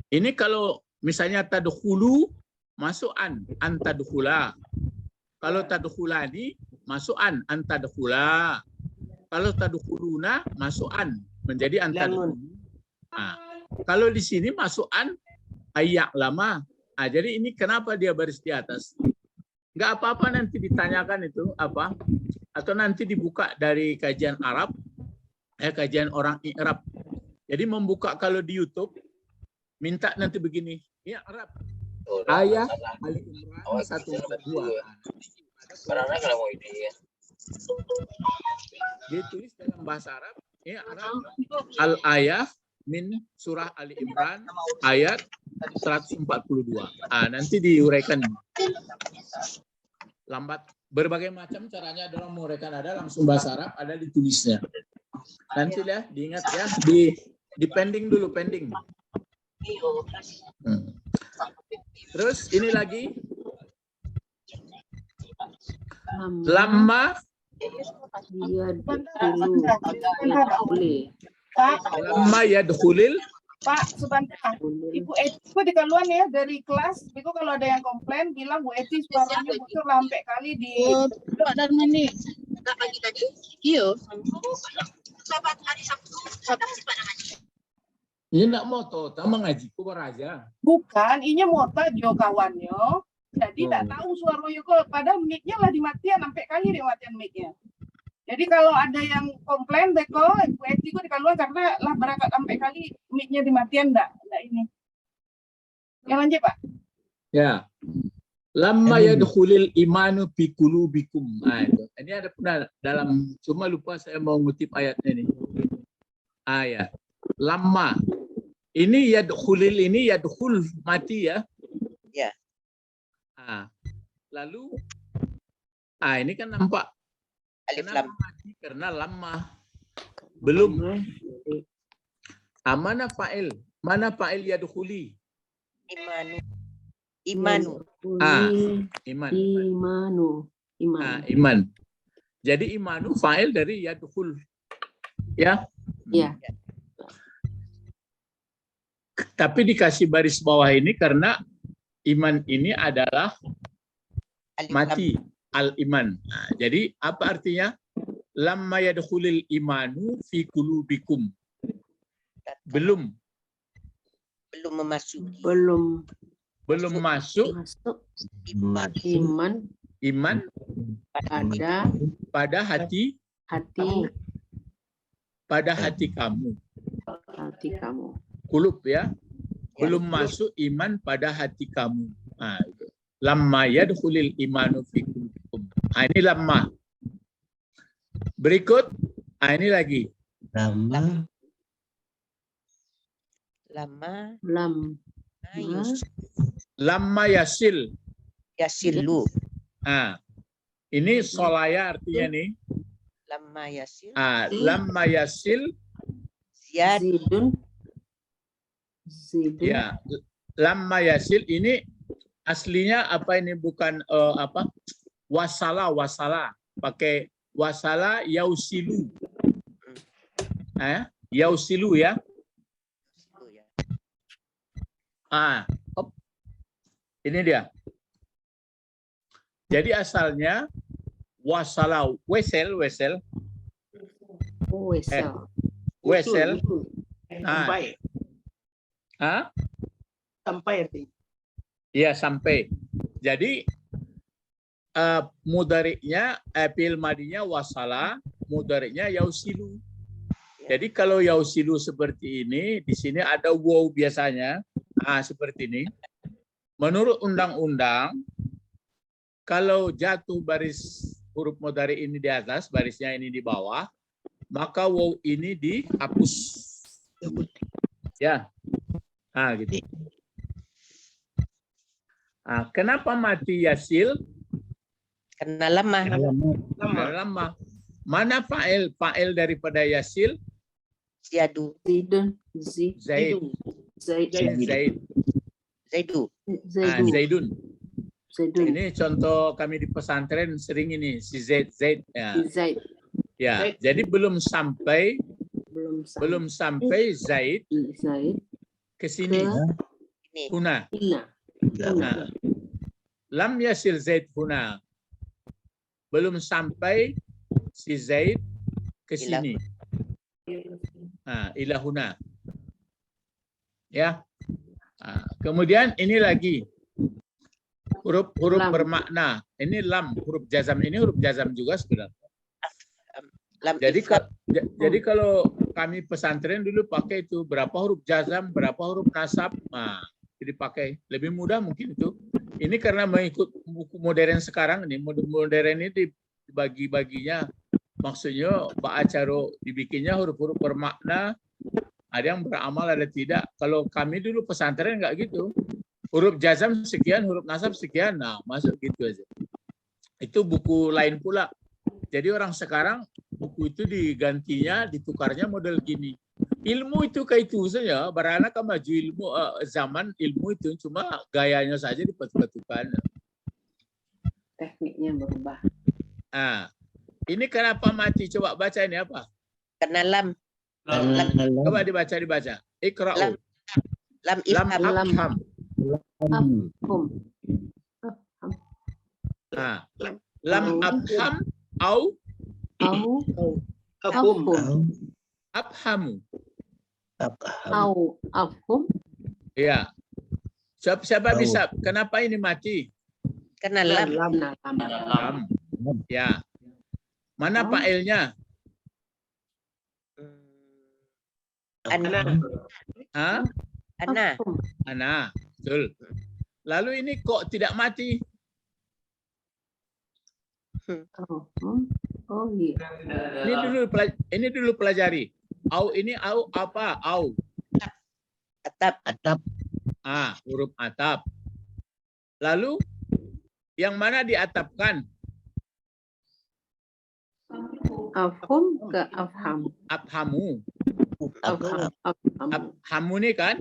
Ini kalau misalnya tadkhulu masuk an tadkhula. Kalau tadkhulani masuk an tadkhula. Kalau tadkhuluna masuk an menjadi an tadkhulu. Kalau di sini masuk an ayak lama. Jadi ini kenapa dia baris di atas? Enggak apa-apa nanti ditanyakan itu apa? Atau nanti dibuka dari kajian Arab, kajian orang Arab. Jadi membuka kalau di YouTube, minta nanti begini, ya Arab. Ayah Ali Imran 142. Dia tulis dalam bahasa Arab, ya Arab. Al-ayah min surah Ali Imran ayat 142. Nanti diuraikan. Lambat. Berbagai macam caranya dalam menguraikan, ada langsung bahasa Arab, ada ditulisnya. Nanti ya diingat ya, di pending dulu, pending. Terus ini lagi lama yadkhulil. Pak, sebentar. Ibu Eti di keluar ya dari kelas. Ibu kalau ada yang komplain bilang Bu Eti suaranya bocor sampai kali di dan ini. Pagi tadi? Iya. Ini nak moto, tak mengaji ku beraja. Bukan, ini mota jo kawannya. Jadi tak tahu suaranya kok. Padahal mic-nya lah dimatikan sampai kali dimatikan mic-nya. Jadi kalau ada yang komplain, beko, Bu Eti ku dikeluar karena lah berangkat sampai kali mic-nya dimatikan enggak ini. Yang lanjut Pak. Ya. Lamma yadkhulil imanu fi qulubikum. Ini ada pernah dalam, cuma lupa saya mau ngutip ayatnya ini. Ayat. Lamma. Ini yadkhulil ini yadkhul mati ya. Ya. Lalu ini kan nampak alif kenapa lam. mati? Karena lama. Belum. Mana fa'il? Mana fa'il yadkhuli? Imanu. Iman. Jadi imanu fa'il dari yadkhul. Ya. Ya. Tapi dikasih baris bawah ini karena iman ini adalah Alif mati. Al-iman. Jadi apa artinya? Lamma yadkhulil imanu fi qulubikum. Belum memasuki. Belum masuk iman pada hati kamu. Kulub ya. Belum masuk iman pada hati kamu. Itu. Lamma yadkhulil imanu fi qulubikum. Ini lamma. Berikut, ini lagi. Lamma yasil. Yasilu. Ini solaya artinya nih. Lamma yasil. Lamma yasil. Zidun. Ya. Lamma yasil ini aslinya apa ini, bukan apa? Wasala. Pakai wasala yausilu. Yausilu ya. Ini dia. Jadi asalnya wasala wesel. Hah? Sampai artinya. Iya, sampai. Jadi mudhari'nya fi'il madinya wasala, mudhari'nya yausilu. Jadi kalau yausilu seperti ini, di sini ada waw biasanya. Nah, seperti ini. Menurut undang-undang, kalau jatuh baris huruf mudhari ini di atas, barisnya ini di bawah, maka waw ini dihapus. Ya. Nah, gitu. Nah, kenapa mati yasil? Karena lemah. Karena lemah. Mana fa'il? Fa'il daripada yasil? Ziyadu. Zaid. Zaidu. Zaidun. Ini contoh kami di pesantren sering ini si Zaid. Ya. Ya, jadi belum sampai Zaid ke sini. Huna. Nah, lam yasil Zaid huna. Belum sampai si Zaid ke sini. Nah, ila huna. Ya. Nah, kemudian ini lagi huruf bermakna. Ini lam, huruf jazam. Ini huruf jazam juga sebenarnya. Jadi kalau kami pesantren dulu pakai itu berapa huruf jazam, berapa huruf nasab. Nah, jadi pakai lebih mudah mungkin itu. Ini karena mengikut buku modern sekarang ini, modern ini dibagi-baginya. Maksudnya Pak Acaro dibikinnya huruf-huruf bermakna, ada yang beramal, ada tidak. Kalau kami dulu pesantren enggak gitu. Huruf jazam sekian, huruf nasab sekian, nah masuk gitu aja. Itu buku lain pula. Jadi orang sekarang buku itu digantinya, ditukarnya model gini. Ilmu itu kayak itu saja, barana kan maju ilmu zaman ilmu itu cuma gayanya saja dipetuk-petukan. Tekniknya berubah. Ah, ini kenapa mati? Coba baca ini apa? Karena lam. Coba dibaca. Iqra'u. Lam afham. Ah, lam afham au afhamu. Afhum. Iya. Siapa bisa? Kenapa ini mati? Karena lam. Lam. Ya. Mana fa'ilnya? Ana. Hah? Ana. Betul. Lalu ini kok tidak mati? Oh iya. Ini dulu pelajari. Au ini au apa? Au. Atap. Ah, huruf atap. Lalu yang mana diatapkan? Afhum ke afham. Afhamu. Afham. Afhamu ini kan?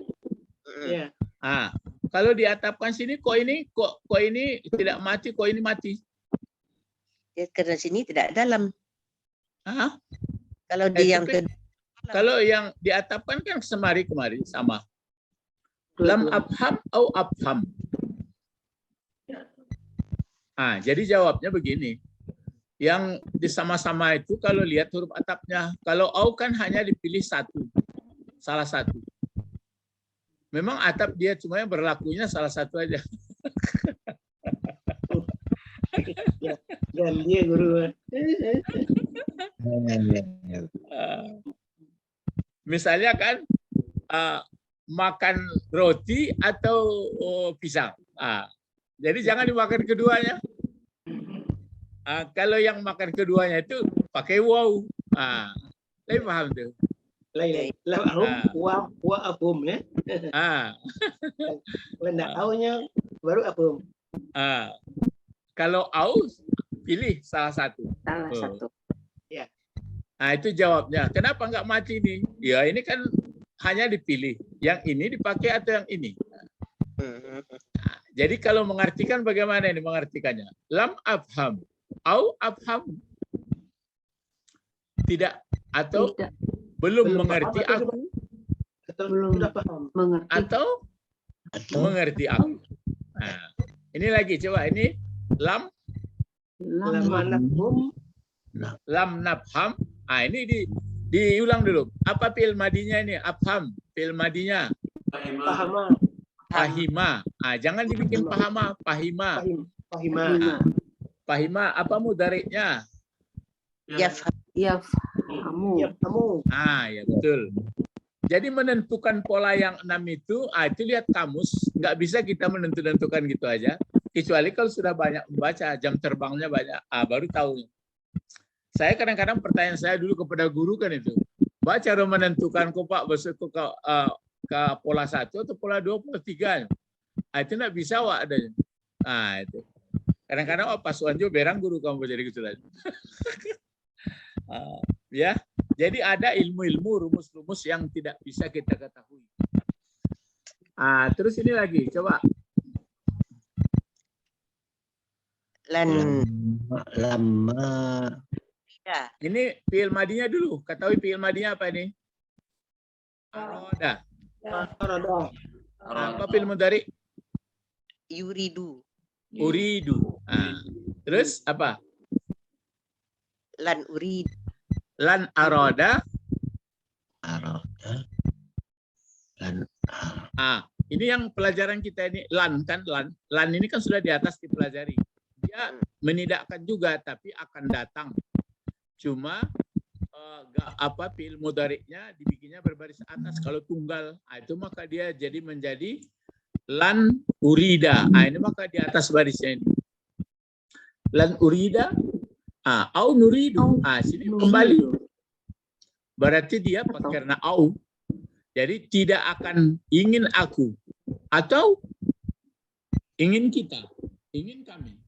Ya. Ah, kalau diatapkan sini kok ini tidak mati, kok ini mati? Ya, karena sini tidak ada lam. Hah? Kalau di yang kalau yang diatapkan kan kemari sama. Lam afham au afham. Ah, jadi jawabnya begini. Yang disama-sama itu kalau lihat huruf atapnya. Kalau au kan hanya dipilih salah satu. Memang atap dia cuma yang berlakunya salah satu aja. Dan dia guru. Misalnya kan makan roti atau pisang. Jadi jangan dimakan keduanya. Kalau yang makan keduanya itu pakai waw. Saya paham tuh. Lain. Wa afhum ya. When aunya baru afhum. Kalau au pilih salah satu. Ya. Nah, itu jawabnya. Kenapa nggak mati nih? Ya ini kan hanya dipilih. Yang ini dipakai atau yang ini. Nah, jadi kalau mengartikan bagaimana ini mengartikannya? Lam afham. Au afham. Tidak atau tidak. Belum mengerti aku. Sudah paham. Mengerti. Atau mengerti aku. Nah, ini lagi coba ini lam nafham. Ini diulang dulu. Apa fi'il madinya ini? Afham. Fi'il madinya. Pahama. Pahima. Jangan dibikin pahama, pahima. Pahima. Pahima apa mudariknya? Yafhamu. Ya betul. Jadi menentukan pola yang 6 itu lihat kamus, nggak bisa kita menentukan gitu aja. Kecuali kalau sudah banyak membaca, jam terbangnya banyak, baru tahu. Saya kadang-kadang pertanyaan saya dulu kepada guru kan itu, baca menentukan kok Pak besok ke pola 1 atau pola 2, pola 3. Itu nggak bisa Wak adanya. Itu. Kadang-kadang Pak Suwanjo berang guru kamu jadi gitu lagi. Ya, jadi ada ilmu-ilmu, rumus-rumus yang tidak bisa kita ketahui. Terus ini lagi, coba. Lama. Ini fi'il madinya dulu. Ketahui fi'il madinya apa ini? Aroda. Apa fi'il mudhari? Yuridu. Uridu. Terus apa? Lan urid. Lan aroda. Ini yang pelajaran kita ini lan kan lan. Lan ini kan sudah di atas dipelajari. Dia menidakkan juga tapi akan datang. Cuma fi'il mudhari'nya dibikinnya berbaris atas kalau tunggal. Itu maka dia jadi menjadi lan urida. Ini maka di atas barisnya ini. Lan urida. Au nuridu. Sini kembali. Berarti dia karena au. Jadi tidak akan ingin aku atau ingin kita, ingin kami.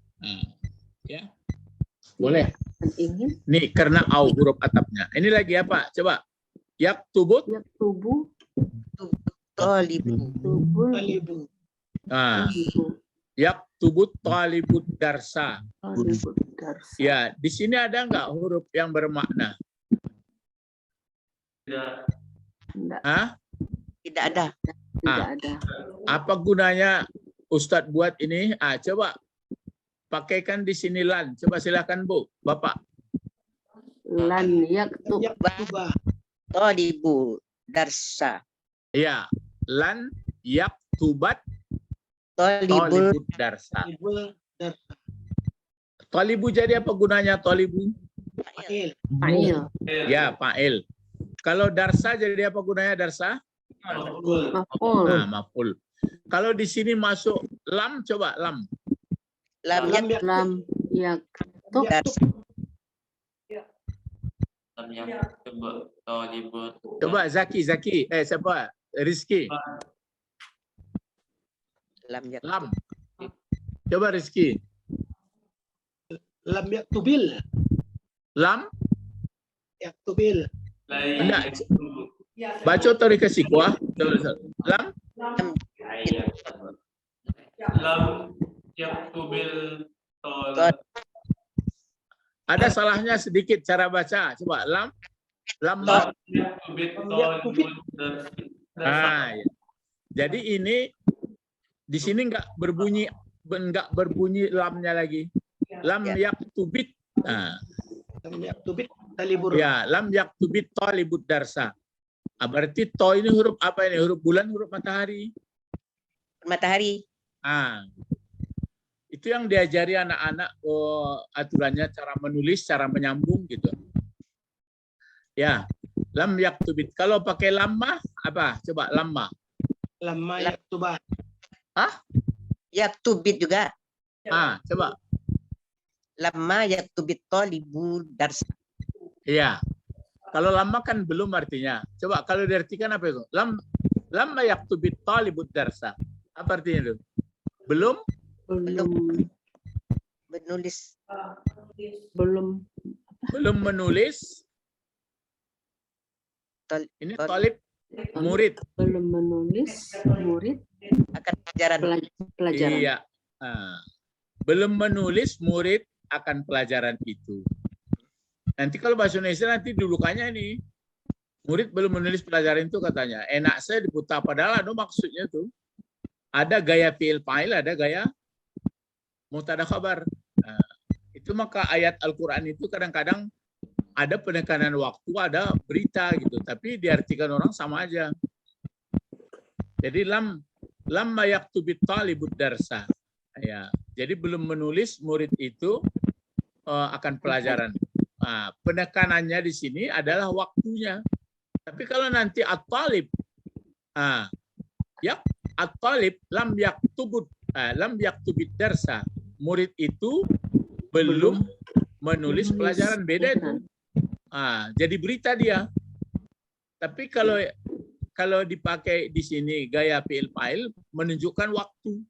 Ya. Boleh. Ingin. Nih karena au huruf atapnya. Ini lagi apa? Coba. Yaktubut. Yaktubu. Talibu. Yaktubut talibud darsa. Ya, di sini ada nggak huruf yang bermakna? Tidak. Tidak ada. Tidak ada. Apa gunanya Ustadz buat ini? Coba pakaikan di sini lan. Coba silakan Bu, Bapak. Lan yaktubah. Talibu darsa. Ya, lan yaktubat Talibul darsa. Talibu jadi apa gunanya talibu? Fa'il. Ya, fa'il. Kalau darsa jadi apa gunanya darsa? Maf'ul. Maf'ul. Kalau di sini masuk lam, coba lam. Lam yaktub. Coba Zaki. Siapa? Rizki. Lam. Coba Rizki. Lam yaktubil. Lam. Yaktubil. Enggak. Baca atau dikasih kuah? Lam. Lam yaktubil Ada salahnya sedikit cara baca. Coba lam. Ya. Jadi ini di sini enggak berbunyi lamnya lagi. Lam yaktubit. Lam yaktubit talibur. Ya, lam yaktubit talibud darsa. Berarti to ini huruf apa ini? Huruf bulan, huruf matahari. Matahari. Itu yang diajari anak-anak aturannya cara menulis, cara menyambung gitu. Ya, lam yaktubit. Kalau pakai lamma apa? Coba lamma. Lamma yaktubah. Yaktubit juga. Coba. Lamma yaktubit talibu darsa. Iya. Kalau lama kan belum artinya. Coba kalau diartikan apa itu? Lamma yaktubit talibud darsa. Apa artinya itu? Belum menulis. Belum menulis. Ini talib murid. Belum menulis murid Akan pelajaran. Iya. Belum menulis murid akan pelajaran itu. Nanti kalau bahasa Indonesia nanti dulukannya ini murid belum menulis pelajaran itu katanya. Enak saya diputar padahal maksudnya tuh ada gaya fi'il fa'il, ada gaya mubtada khabar. Itu maka ayat Al-Qur'an itu kadang-kadang ada penekanan waktu, ada berita gitu, tapi diartikan orang sama aja. Jadi lamma yaktubit talibud darsa. Ya, jadi belum menulis murid itu akan pelajaran. Nah, penekanannya di sini adalah waktunya. Tapi kalau nanti at-talib, at-talib lam yaktubit darsa. Murid itu belum menulis pelajaran, beda itu. Jadi berita dia. Tapi kalau dipakai di sini gaya fi'il fa'il menunjukkan waktu.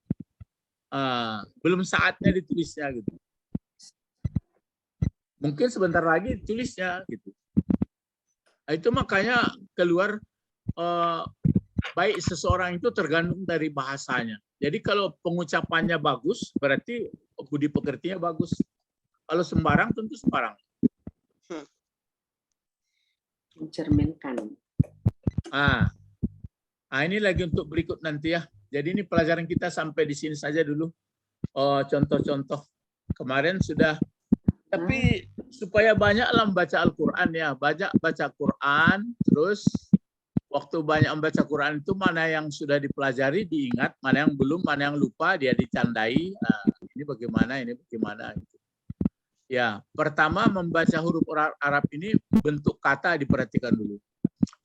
Belum saatnya ditulisnya gitu. Mungkin sebentar lagi tulisnya gitu. Itu makanya keluar baik seseorang itu tergantung dari bahasanya. Jadi kalau pengucapannya bagus, berarti budi pekertinya bagus. Kalau sembarang, tentu sembarang. Mencerminkan. Ini lagi untuk berikut nanti ya. Jadi ini pelajaran kita sampai di sini saja dulu. Contoh-contoh. Kemarin sudah. Tapi supaya banyaklah membaca Al-Quran ya. Banyak baca Quran, terus waktu banyak membaca Quran itu mana yang sudah dipelajari diingat, mana yang belum, mana yang lupa dia dicandai. Ini bagaimana, ini bagaimana. Gitu. Ya, pertama membaca huruf Arab ini bentuk kata diperhatikan dulu.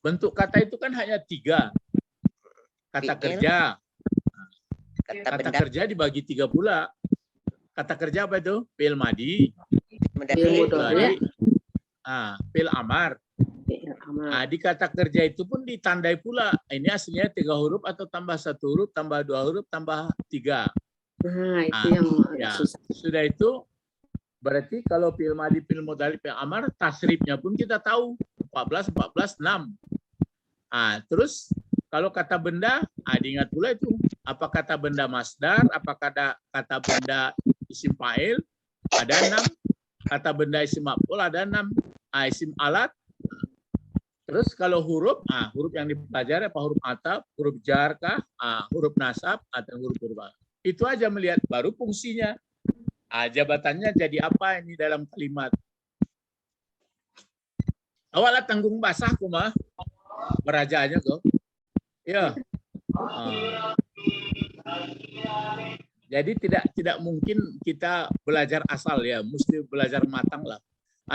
Bentuk kata itu kan hanya 3. Kata kerja. Kata kerja dibagi 3 pula. Kata kerja apa itu? Fi'il madi. Fi'il amar. Di kata kerja itu pun ditandai pula. Ini aslinya 3 huruf atau tambah 1 huruf, tambah 2 huruf, tambah 3. Itu yang susah. Sudah itu berarti kalau fi'il madi, fi'il mudhari, fi'il amar, tasrifnya pun kita tahu 14, 6. Terus kalau kata benda, diingat pula itu. Apa kata benda masdar, apa kata benda isim fa'il, ada 6. Kata benda isim maf'ul ada 6. Isim alat. Terus kalau huruf, huruf yang dipelajari apa huruf ataf, huruf jar kah, huruf nasab atau huruf itu aja melihat baru fungsinya. Jabatannya jadi apa ini dalam kalimat. Awalnya tanggung basah kumah berajaannya kok. Ya. Jadi tidak mungkin kita belajar asal ya, mesti belajar matang lah.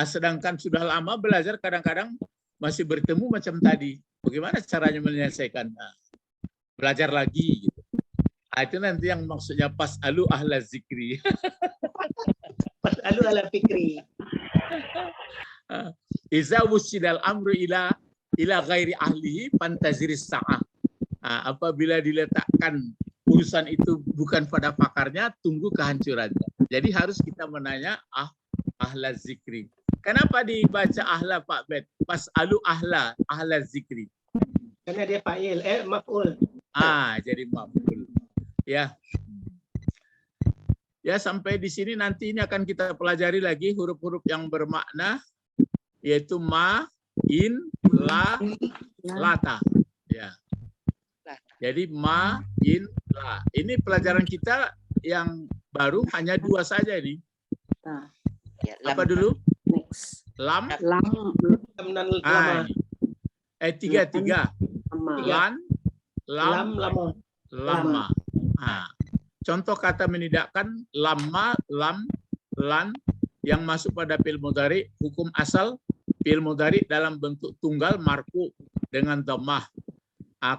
Sedangkan sudah lama belajar kadang-kadang masih bertemu macam tadi. Bagaimana caranya menyelesaikan? Belajar lagi gitu. Itu nanti yang maksudnya pas'alu ahla zikri. Pas'alu ahla fikri. Iza wusidal amru ila ghairi ahlihi pantaziris sa'ah. Apabila diletakkan urusan itu bukan pada pakarnya, tunggu kehancurannya. Jadi harus kita menanya ahla zikri. Kenapa dibaca ahla Pak Bet? Pas'alu ahla zikri. Karena dia fa'il, maf'ul. Jadi maf'ul. Ya. Ya, sampai di sini nanti ini akan kita pelajari lagi huruf-huruf yang bermakna, yaitu ma, in, la, lata. Ya. Jadi ma, in, la. Ini pelajaran kita yang baru hanya 2 saja ini. Apa dulu? Next. Lam. Lama. 3. Lan, lam, lama. Contoh kata menidakkan lama, lam, lan yang masuk pada fi'il mudhari, hukum asal fi'il mudhari dalam bentuk tunggal marfu dengan dhammah.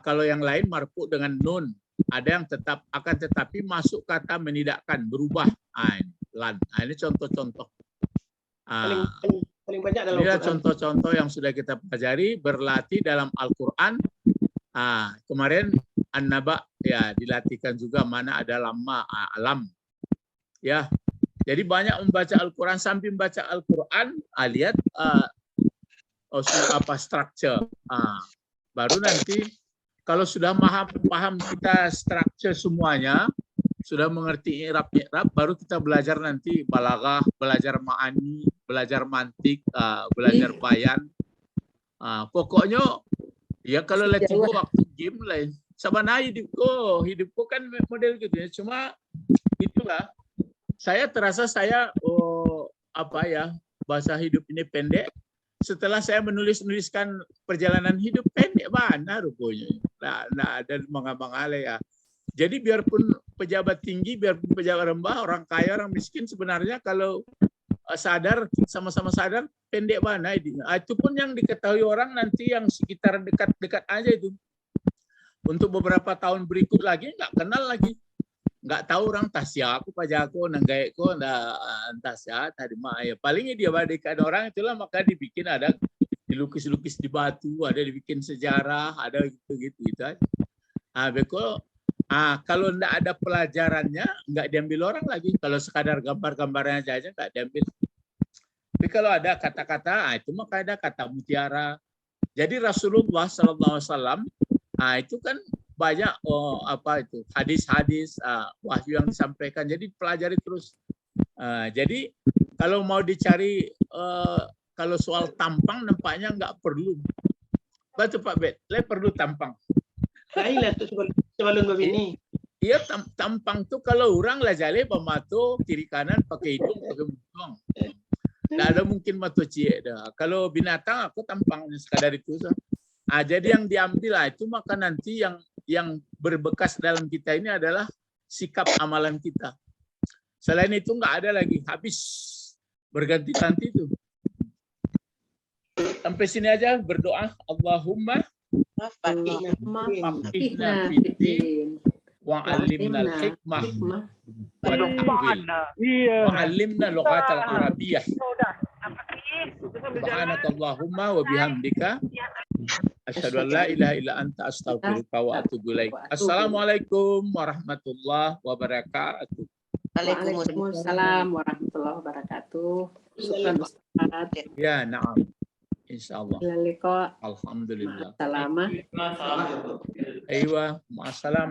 Kalau yang lain marfu dengan nun. Ada yang tetap akan tetapi masuk kata menidakkan, berubah. Lan. Ini contoh-contoh. Paling banyak dalam Inilah contoh-contoh yang sudah kita pelajari berlatih dalam Al-Quran. Kemarin An-Naba ya dilatihkan juga mana ada lama, alam. Ya. Jadi banyak membaca Al-Quran, sambil membaca Al-Quran, lihat structure. Baru nanti kalau sudah paham kita structure semuanya, sudah mengerti i'rab, baru kita belajar nanti balaghah, belajar ma'ani, belajar mantik, belajar bayan. Pokoknya ya kalau lagi waktu game lain. Sebenarnya hidupku kan model gitu ya. Cuma itulah. Saya terasa bahasa hidup ini pendek. setelah saya menuliskan perjalanan hidup pendek mana rupanya. Nah, ada mengabang-ale ya. Jadi biarpun pejabat tinggi, biarpun pejabat rendah, orang kaya, orang miskin, sebenarnya kalau sadar, sama-sama sadar, pendek mana ini. Itu pun yang diketahui orang nanti yang sekitar dekat-dekat aja itu. Untuk beberapa tahun berikut lagi nggak kenal lagi. Nggak tahu orang tasya aku pajako nanggaik ko tasya tadi mah ya palingnya dia badikan orang itulah maka dibikin ada dilukis-lukis di batu, ada dibikin sejarah, ada gitu aja. Kalau nggak ada pelajarannya nggak diambil orang lagi. Kalau sekadar gambar-gambarnya aja nggak diambil. Tapi kalau ada kata-kata, itu maka ada kata mutiara. Jadi Rasulullah SAW itu kan banyak hadis-hadis wahyu yang disampaikan, jadi pelajari terus. Jadi kalau mau dicari kalau soal tampang nampaknya nggak perlu. Betul Pak Bet, perlu tampang. Kailah tuh sebelum begini. Iya tampang tuh kalau orang lah jale pemato kiri kanan pakai hidung pakai mulut. Nggak ada mungkin mato cie dah. Kalau binatang aku tampangnya sekadar itu. Jadi yang diambil itu maka nanti yang berbekas dalam kita ini adalah sikap amalan kita. Selain itu nggak ada lagi, habis berganti-ganti itu. Sampai sini aja berdoa. Allahumma faqihna fiddin wa 'allimna al-hikmah wa 'allimna lughatal arabiyyah. Subhanakallahumma wa bihamdika asyhadu an la ilaha illa anta astaghfiruka wa atubu ilaik. Assalamualaikum warahmatullahi wabarakatuh. Waalaikumsalam warahmatullahi wabarakatuh. Syukran Ustaz. Ya, na'am. Insyaallah. Alhamdulillah. Alhamdulillah. Salamah. Aywa, ma'assalam.